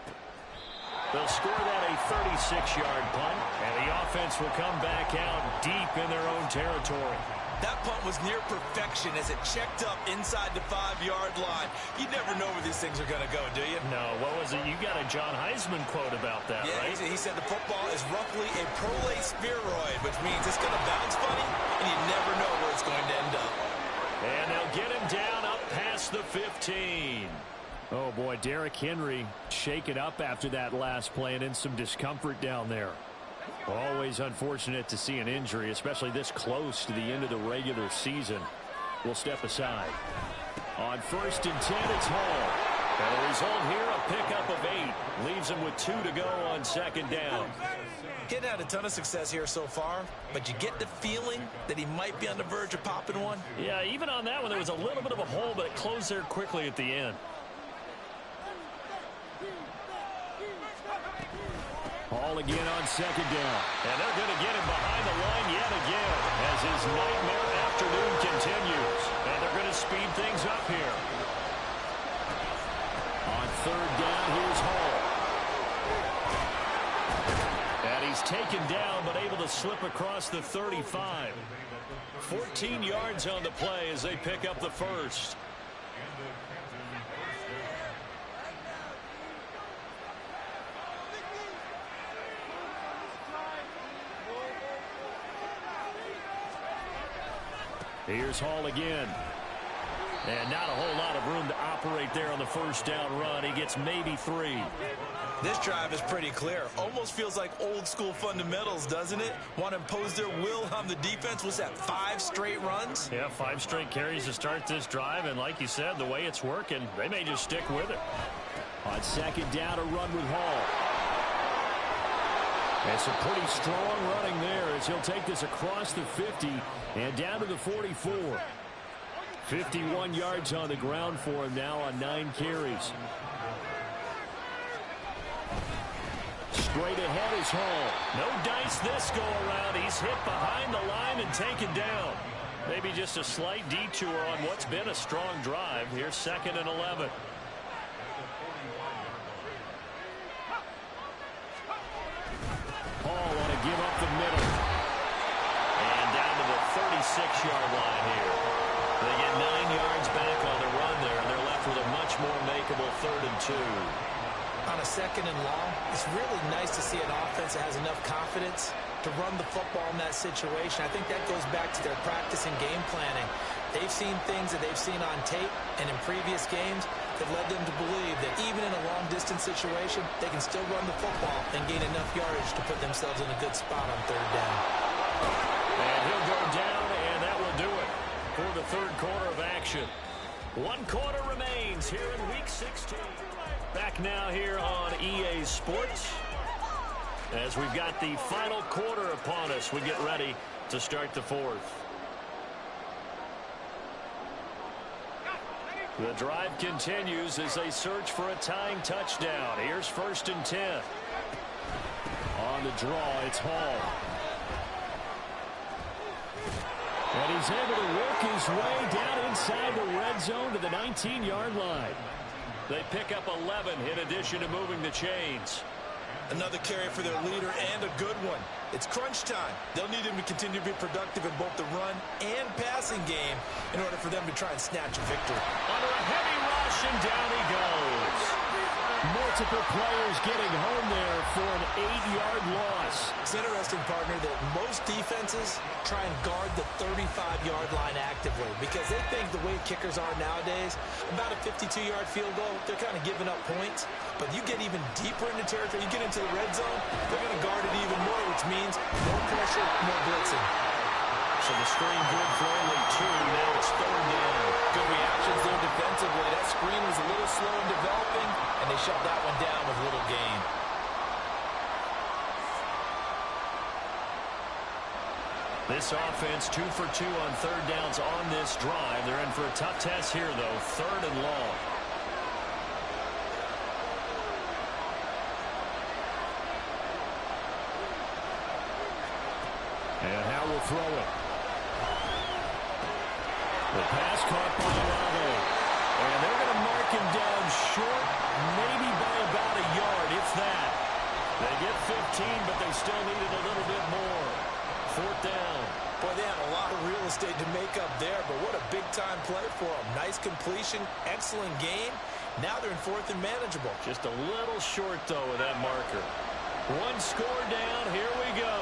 They'll score that a 36-yard punt, and the offense will come back out deep in their own territory. That punt was near perfection as it checked up inside the 5-yard line. You never know where these things are going to go, do you? No, what was it? You got a John Heisman quote about that, yeah, right? He said the football is roughly a prolate spheroid, which means it's going to bounce funny, and you never know where it's going to end up. And they'll get him down up past the 15. Oh, boy, Derrick Henry shaken up after that last play and in some discomfort down there. Always unfortunate to see an injury, especially this close to the end of the regular season. We'll step aside. On 1st and 10, it's Hall. And the result here, a pickup of 8. Leaves him with 2 to go on 2nd down. Getting had a ton of success here so far, but you get the feeling that he might be on the verge of popping one. Yeah, even on that one, there was a little bit of a hole, but it closed there quickly at the end. Hall again on 2nd down. And they're going to get him behind the line yet again as his nightmare afternoon continues. And they're going to speed things up here. On 3rd down, here's Hall. And he's taken down but able to slip across the 35. 14 yards on the play as they pick up the first. Here's Hall again. And not a whole lot of room to operate there on the 1st down run. He gets maybe 3. This drive is pretty clear. Almost feels like old school fundamentals, doesn't it? Want to impose their will on the defense. Was that 5 straight runs? Yeah, 5 straight carries to start this drive. And like you said, the way it's working, they may just stick with it. On 2nd down, a run with Hall. And some pretty strong running there as he'll take this across the 50 and down to the 44. 51 yards on the ground for him now on 9 carries. Straight ahead is Hall. No dice this go around. He's hit behind the line and taken down. Maybe just a slight detour on what's been a strong drive. Here's 2nd and 11. Hall want to give up the middle. And down to the 36-yard line here. They get 9 yards back on the run there, and they're left with a much more makeable 3rd and 2. On a 2nd and long, it's really nice to see an offense that has enough confidence to run the football in that situation. I think that goes back to their practice and game planning. They've seen things that they've seen on tape and in previous games that led them to believe that even in a long-distance situation, they can still run the football and gain enough yardage to put themselves in a good spot on 3rd down. And he'll go down, and that will do it for the 3rd quarter of action. 1 quarter remains here in Week 16. Back now here on EA Sports as we've got the final quarter upon us. We get ready to start the 4th. The drive continues as they search for a tying touchdown. Here's 1st and 10. On the draw, it's Hall. And he's able to work his way down inside the red zone to the 19-yard line. They pick up 11 in addition to moving the chains. Another carry for their leader and a good one. It's crunch time. They'll need him to continue to be productive in both the run and passing game in order for them to try and snatch a victory. Under a heavy rush, and down he goes. Multiple players getting home there for an 8-yard loss. It's interesting, partner, that most defenses try and guard the 35-yard line actively because they think the way kickers are nowadays, about a 52-yard field goal, they're kind of giving up points. But you get even deeper into territory, you get into the red zone, they're going to guard it even more, which means more pressure, more blitzing. So the screen good for only 2. Now it's 3rd down. Good reactions there defensively. That screen was a little slow in developing, and they shut that one down with little gain. This offense 2 for 2 on 3rd downs on this drive. They're in for a tough test here, though. 3rd and long. And Howe will throw it. The pass caught by Olave. And they're going to mark him down short, maybe by about a yard, if that. They get 15, but they still needed a little bit more. Fourth down. Boy, they had a lot of real estate to make up there, but what a big-time play for them. Nice completion, excellent game. Now they're in fourth and manageable. Just a little short, though, of that marker. One score down. Here we go.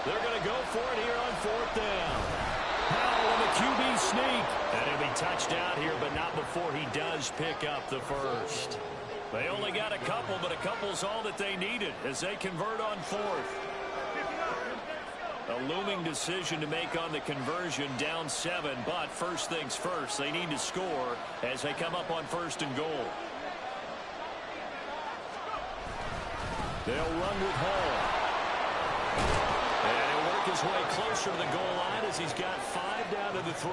They're going to go for it here on fourth down. Powell in the QB sneak. And he'll be touched out here, but not before he does pick up the first. They only got a couple, but a couple's all that they needed as they convert on fourth. A looming decision to make on the conversion, down 7, but first things first, they need to score as they come up on first and goal. They'll run with Hall. And he'll work his way closer to the goal line as he's got 5 down to the 3.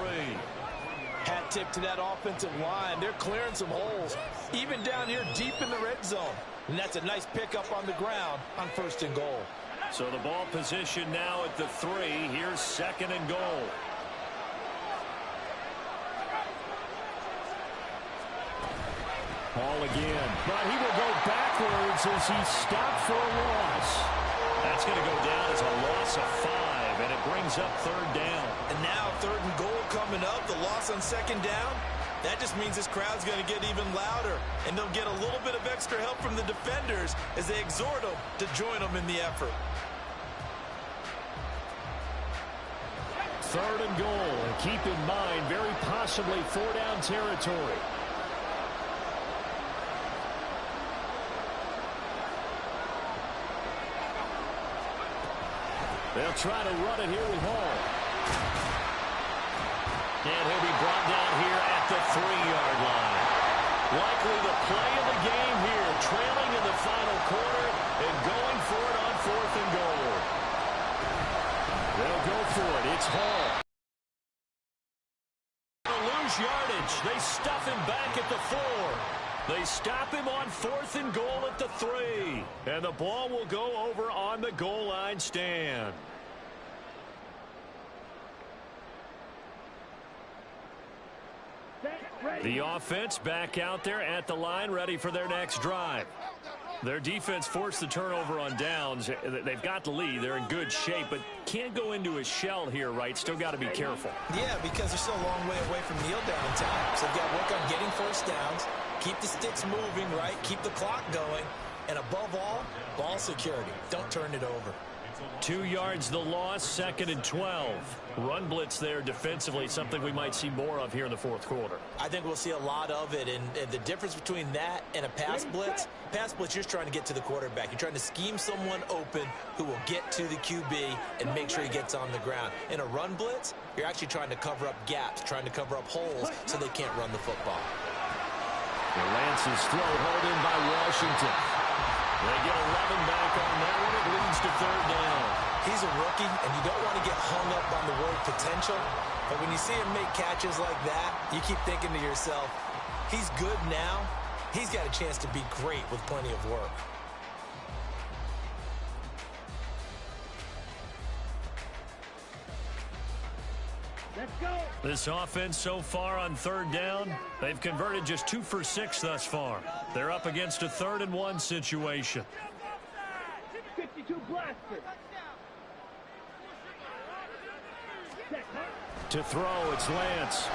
Hat tip to that offensive line. They're clearing some holes, even down here deep in the red zone. And that's a nice pickup on the ground on first and goal. So the ball position now at the 3. Here's second and goal. Ball again. But he will go backwards as he's stopped for a loss. That's going to go down as a loss of 5, and it brings up third down. And now third and goal coming up. The loss on second down. That just means this crowd's going to get even louder, and they'll get a little bit of extra help from the defenders as they exhort them to join them in the effort. Third and goal, and keep in mind, very possibly 4-down territory. They'll try to run it here with Hall. And he'll be brought down here at the 3-yard line. Likely the play of the game here, trailing in the final quarter and going for it on fourth and goal. They'll go for it. It's Hall. Lose yardage. They stuff him back at the 4. They stop him on fourth and goal at the 3. And the ball will go over on the goal line stand. The offense back out there at the line, ready for their next drive. Their defense forced the turnover on downs. They've got the lead. They're in good shape, but can't go into a shell here, right? Still got to be careful. Yeah, because they're still a long way away from kneel down time. So they've got to work on getting first downs, keep the sticks moving, right? Keep the clock going. And above all, ball security. Don't turn it over. 2 yards the loss, second and 12. Run blitz there defensively, something we might see more of here in the fourth quarter. I think we'll see a lot of it, and the difference between that and a pass blitz, you're just trying to get to the quarterback. You're trying to scheme someone open who will get to the QB and make sure he gets on the ground. In a run blitz, you're actually trying to cover up gaps, trying to cover up holes so they can't run the football. Lance's throw hauled in by Washington. They get 11 back on that one. It leads to third down. He's a rookie, and you don't want to get hung up on the word potential. But when you see him make catches like that, you keep thinking to yourself, he's good now. He's got a chance to be great with plenty of work. Let's go. This offense so far on third down, they've converted just 2 for 6 thus far. They're up against a 3rd and 1 situation. 52 blaster. To throw, it's Lance.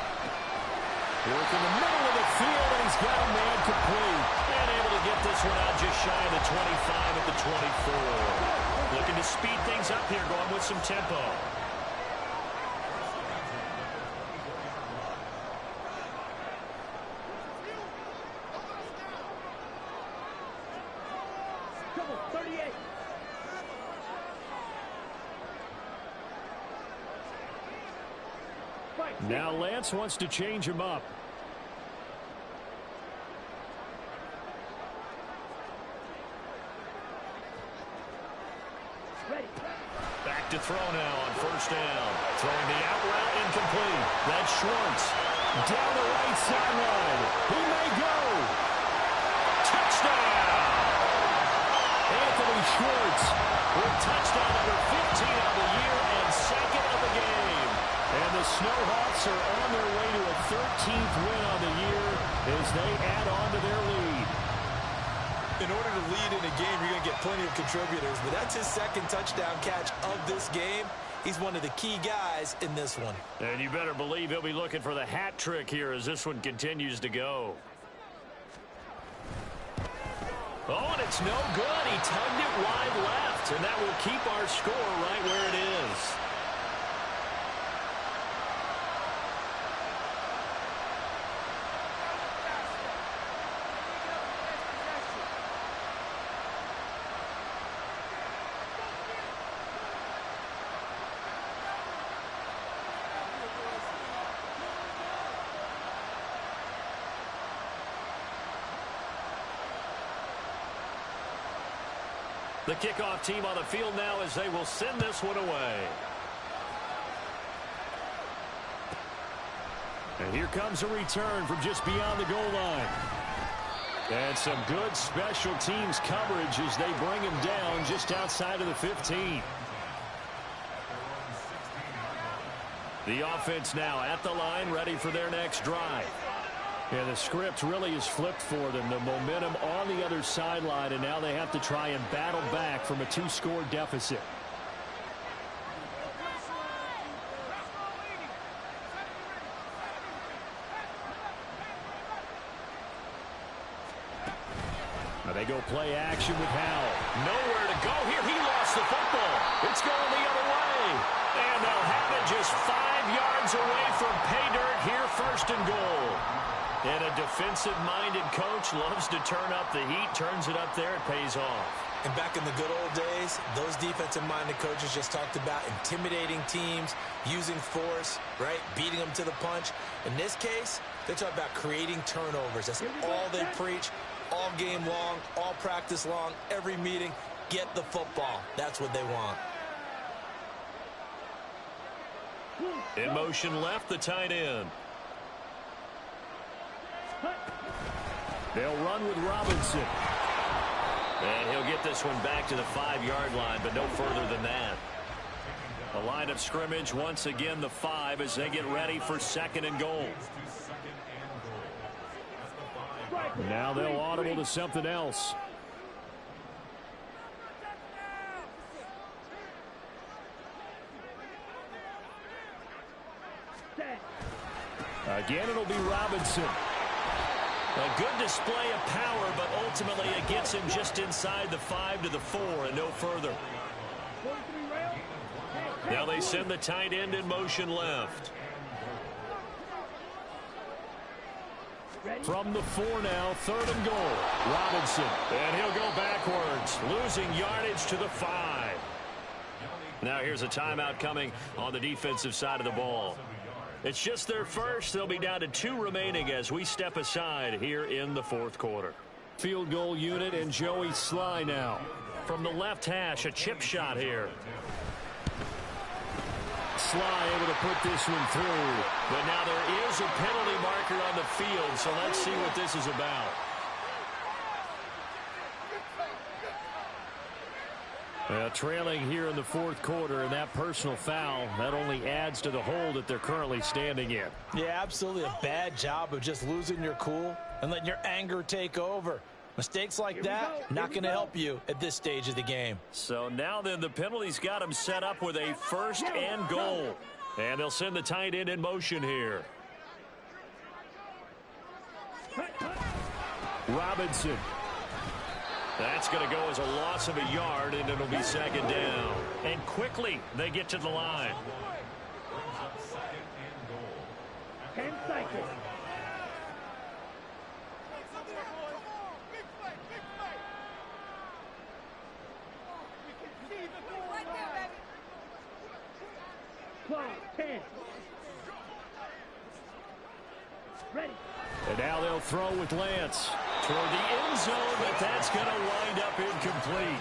Work in the middle of the field, and he's got a man complete. And able to get this one out just shy of the 25 at the 24. Looking to speed things up here, going with some tempo. Now Lance wants to change him up. Back to throw now on first down. Throwing the out route incomplete. That's Schwartz. Down the right sideline. He may go. Touchdown! Anthony Schwartz with touchdown number 15 of the year and second of the game. And the Snowhawks are on their way to a 13th win on the year as they add on to their lead. In order to lead in a game, you're going to get plenty of contributors, but that's his second touchdown catch of this game. He's one of the key guys in this one. And you better believe he'll be looking for the hat trick here as this one continues to go. Oh, and it's no good. He tugged it wide left, and that will keep our score right where it is. The kickoff team on the field now as they will send this one away. And here comes a return from just beyond the goal line. And some good special teams coverage as they bring him down just outside of the 15. The offense now at the line, ready for their next drive. Yeah, the script really is flipped for them. The momentum on the other sideline, and now they have to try and battle back from a 2-score deficit. Now they go play action with Howell. Nowhere to go here. He lost the football. It's going the other way. And they'll have it just 5 yards away from pay dirt here, first and goal. And a defensive-minded coach loves to turn up the heat, turns it up there, it pays off. And back in the good old days, those defensive-minded coaches just talked about intimidating teams, using force, right, beating them to the punch. In this case, they talk about creating turnovers. That's all they preach, all game long, all practice long, every meeting. Get the football. That's what they want. In motion left, the tight end. They'll run with Robinson. And he'll get this one back to the 5-yard line, but no further than that. The line of scrimmage, once again, the 5 as they get ready for second and goal. Now they'll audible to something else. Again, it'll be Robinson. A good display of power, but ultimately it gets him just inside the 5 to the 4 and no further. Now they send the tight end in motion left. From the 4 now, third and goal. Robinson, and he'll go backwards, losing yardage to the 5. Now here's a timeout coming on the defensive side of the ball. It's just their first. They'll be down to 2 remaining as we step aside here in the fourth quarter. Field goal unit and Joey Sly now. From the left hash, a chip shot here. Sly able to put this one through. But now there is a penalty marker on the field, so let's see what this is about. Trailing here in the fourth quarter, and that personal foul, that only adds to the hole that they're currently standing in. Yeah, absolutely a bad job of just losing your cool and letting your anger take over. Mistakes like that, not going to help you at this stage of the game. So now then, the penalty's got him set up with a first and goal. And they'll send the tight end in motion here. Robinson. That's going to go as a loss of a yard, and it'll be second down. And quickly, they get to the line. 10 seconds. Clock, 10. Ready. And now they'll throw with Lance toward the end zone, but that's going to wind up incomplete.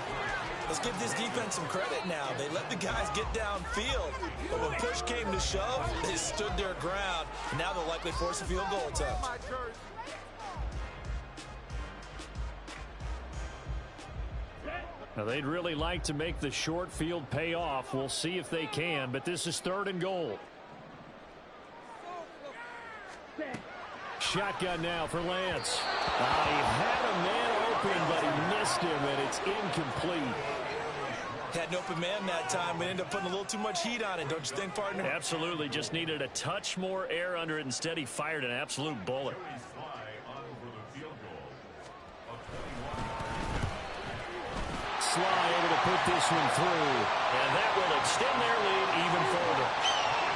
Let's give this defense some credit now. They let the guys get downfield, but when push came to shove, they stood their ground. And now they'll likely force a field goal attempt. Now they'd really like to make the short field pay off. We'll see if they can, but this is third and goal. Shotgun now for Lance. He had a man open, but he missed him, and it's incomplete. Had an open man that time, but ended up putting a little too much heat on it, don't you think, partner? Absolutely. Just needed a touch more air under it. Instead, he fired an absolute bullet. Sly able to put this one through. And that will extend their lead even further.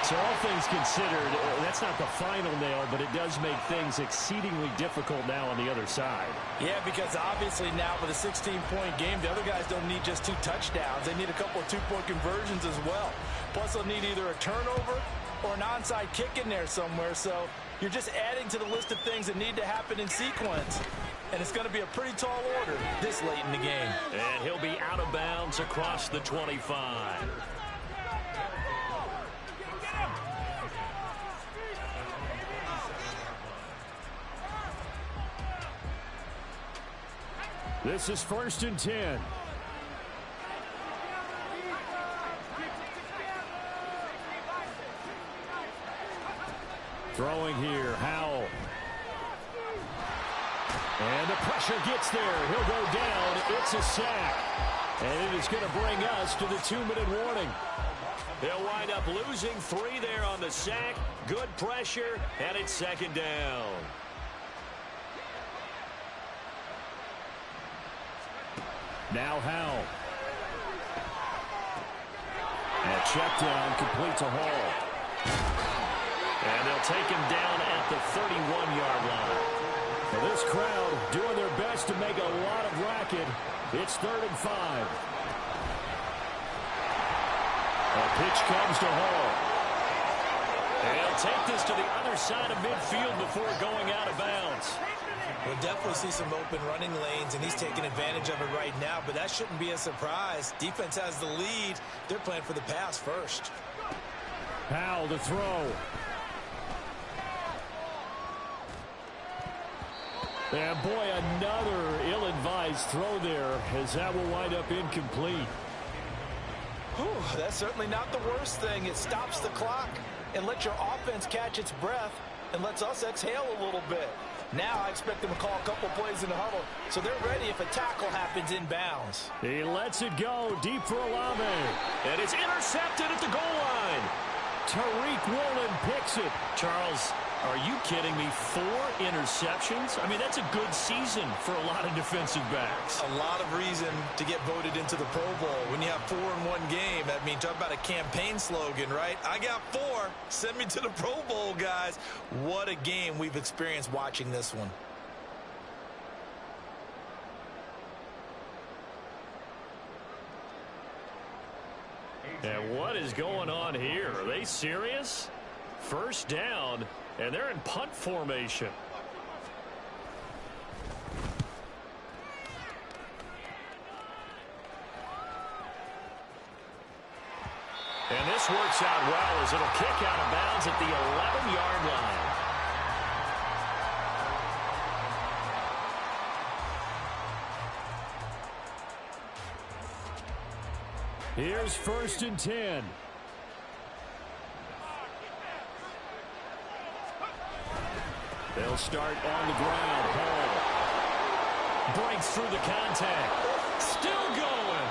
So all things considered, that's not the final nail, but it does make things exceedingly difficult now on the other side. Yeah, because obviously now with a 16-point game, the other guys don't need just 2 touchdowns. They need a couple of 2-point conversions as well. Plus, they'll need either a turnover or an onside kick in there somewhere. So you're just adding to the list of things that need to happen in sequence. And it's going to be a pretty tall order this late in the game. And he'll be out of bounds across the 25. This is 1st and 10. Throwing here, Howell. And the pressure gets there. He'll go down. It's a sack. And it is going to bring us to the 2-minute warning. They'll wind up losing 3 there on the sack. Good pressure, and it's 2nd down. Now Howell. And a check down complete to Hall. And they'll take him down at the 31-yard line. Well, this crowd doing their best to make a lot of racket. It's 3rd and 5. A pitch comes to Hall. And he'll take this to the other side of midfield before going out of bounds. We'll definitely see some open running lanes, and he's taking advantage of it right now, but that shouldn't be a surprise. Defense has the lead. They're playing for the pass first. Howell to throw. And boy, another ill-advised throw there, as that will wind up incomplete. Whew, that's certainly not the worst thing. It stops the clock and lets your offense catch its breath and lets us exhale a little bit. Now I expect them to call a couple plays in the huddle, so they're ready if a tackle happens inbounds. He lets it go deep for Olave. And it's intercepted at the goal line. Tariq Woolen picks it. Charles, are you kidding me? 4 interceptions? I mean, that's a good season for a lot of defensive backs. A lot of reason to get voted into the Pro Bowl. When you have 4 in one game, I mean, talk about a campaign slogan, right? I got 4. Send me to the Pro Bowl, guys. What a game we've experienced watching this one. And what is going on here? Are they serious? 1st down, and they're in punt formation. And this works out well as it'll kick out of bounds at the 11-yard line. Here's 1st and 10. They'll start on the ground. Hall breaks through the contact. Still going.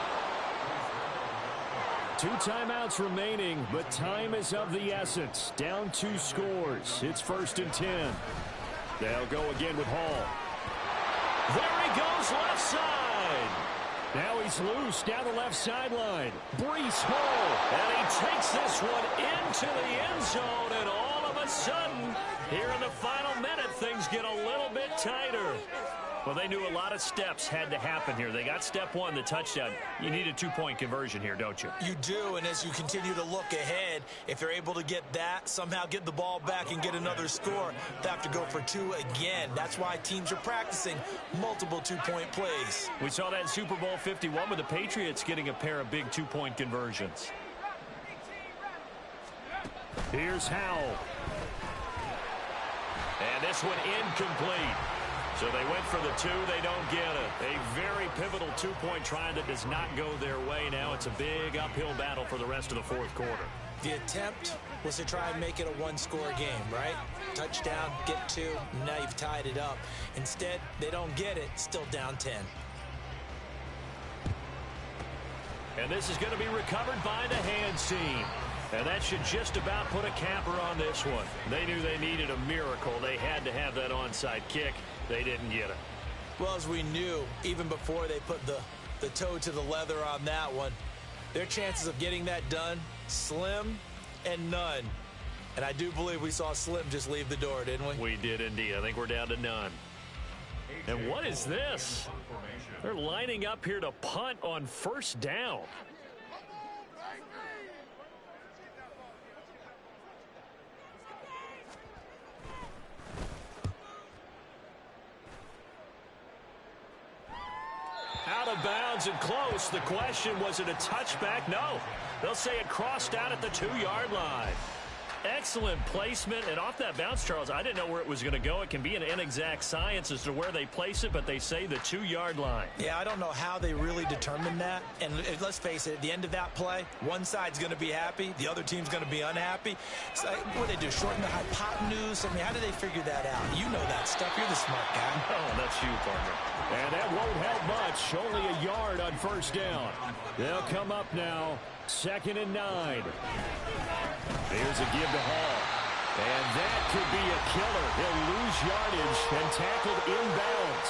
2 timeouts remaining, but time is of the essence. Down 2 scores. It's 1st and 10. They'll go again with Hall. There he goes, left side. Now he's loose down the left sideline. Breece And Hall. he takes this one into the end zone, and all of a sudden, here in the final minute, things get a little bit tighter. Well, they knew a lot of steps had to happen here. They got step 1, the touchdown. You need a 2-point conversion here, don't you? You do, and as you continue to look ahead, if they're able to get that, somehow get the ball back and get another score, they have to go for 2 again. That's why teams are practicing multiple 2-point plays. We saw that in Super Bowl 51 with the Patriots getting a pair of big 2-point conversions. Here's Howell. And this one incomplete. So they went for the 2. They don't get it. A very pivotal 2-point try that does not go their way. Now it's a big uphill battle for the rest of the 4th quarter. The attempt was to try and make it a one-score game, right? Touchdown, get 2, now you've tied it up. Instead, they don't get it, still down 10. And this is going to be recovered by the hands team. And that should just about put a capper on this one. They knew they needed a miracle. They had to have that onside kick. They didn't get it. Well, as we knew, even before they put the toe to the leather on that one, their chances of getting that done, slim and none. And I do believe we saw Slim just leave the door, didn't we? We did indeed. I think we're down to none. And what is this? They're lining up here to punt on first down. Out of bounds and close. The question, was it a touchback? No. They'll say it crossed out at the 2-yard line. Excellent placement, and off that bounce, Charles, I didn't know where it was going to go. It can be an inexact science as to where they place it, but they say the 2-yard line. Yeah, I don't know how they really determined that. And let's face it, at the end of that play, one side's going to be happy, the other team's going to be unhappy. So, what do they do, shorten the hypotenuse? I mean, how do they figure that out? You know that stuff. You're the smart guy. Oh, that's you, partner. And that won't help much. Only a yard on first down. They'll come up now, 2nd and 9. Here's a give to Hall. And that could be a killer. He'll lose yardage and tackled inbounds.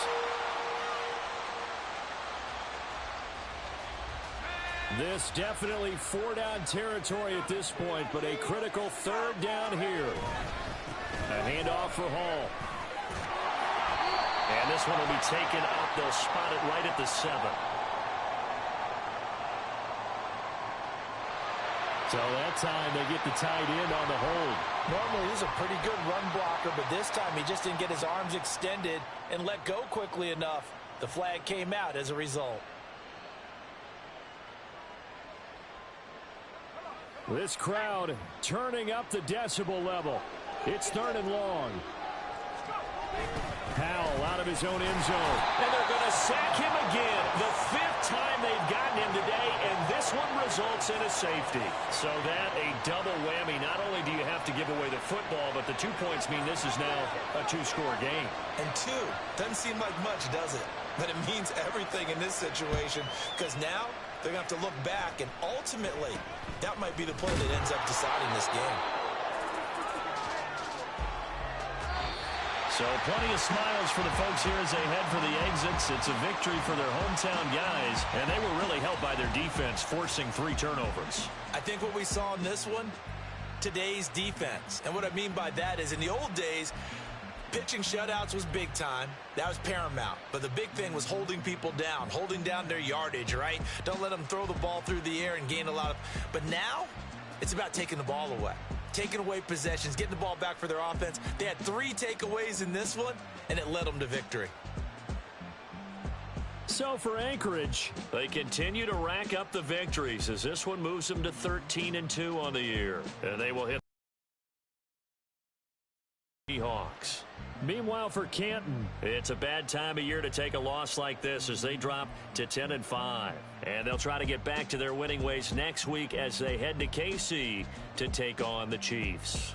This definitely 4-down territory at this point, but a critical 3rd down here. A handoff for Hall. And this one will be taken up. They'll spot it right at the 7. So that time they get the tight end on the hold. Normally he's a pretty good run blocker, but this time he just didn't get his arms extended and let go quickly enough. The flag came out as a result. This crowd turning up the decibel level. It's 3rd and long. Powell out of his own end zone. And they're going to sack him again. The 5th time they've gotten him today, and this one results in a safety. So that a double whammy. Not only do you have to give away the football, but the 2 points mean this is now a 2-score game. And 2 doesn't seem like much, does it? But it means everything in this situation, because now they're going to have to look back, and ultimately that might be the play that ends up deciding this game. So plenty of smiles for the folks here as they head for the exits. It's a victory for their hometown guys, and they were really helped by their defense, forcing 3 turnovers. I think what we saw in this one, today's defense. And what I mean by that is in the old days, pitching shutouts was big time. That was paramount. But the big thing was holding people down, holding down their yardage, right? Don't let them throw the ball through the air and gain a lot of... But now, it's about taking the ball away. Taking away possessions, getting the ball back for their offense. They had 3 takeaways in this one, and it led them to victory. So for Anchorage, they continue to rack up the victories as this one moves them to 13-2 on the year. And they will hit the Hawks. Meanwhile for Canton, it's a bad time of year to take a loss like this as they drop to 10-5. And they'll try to get back to their winning ways next week as they head to KC to take on the Chiefs.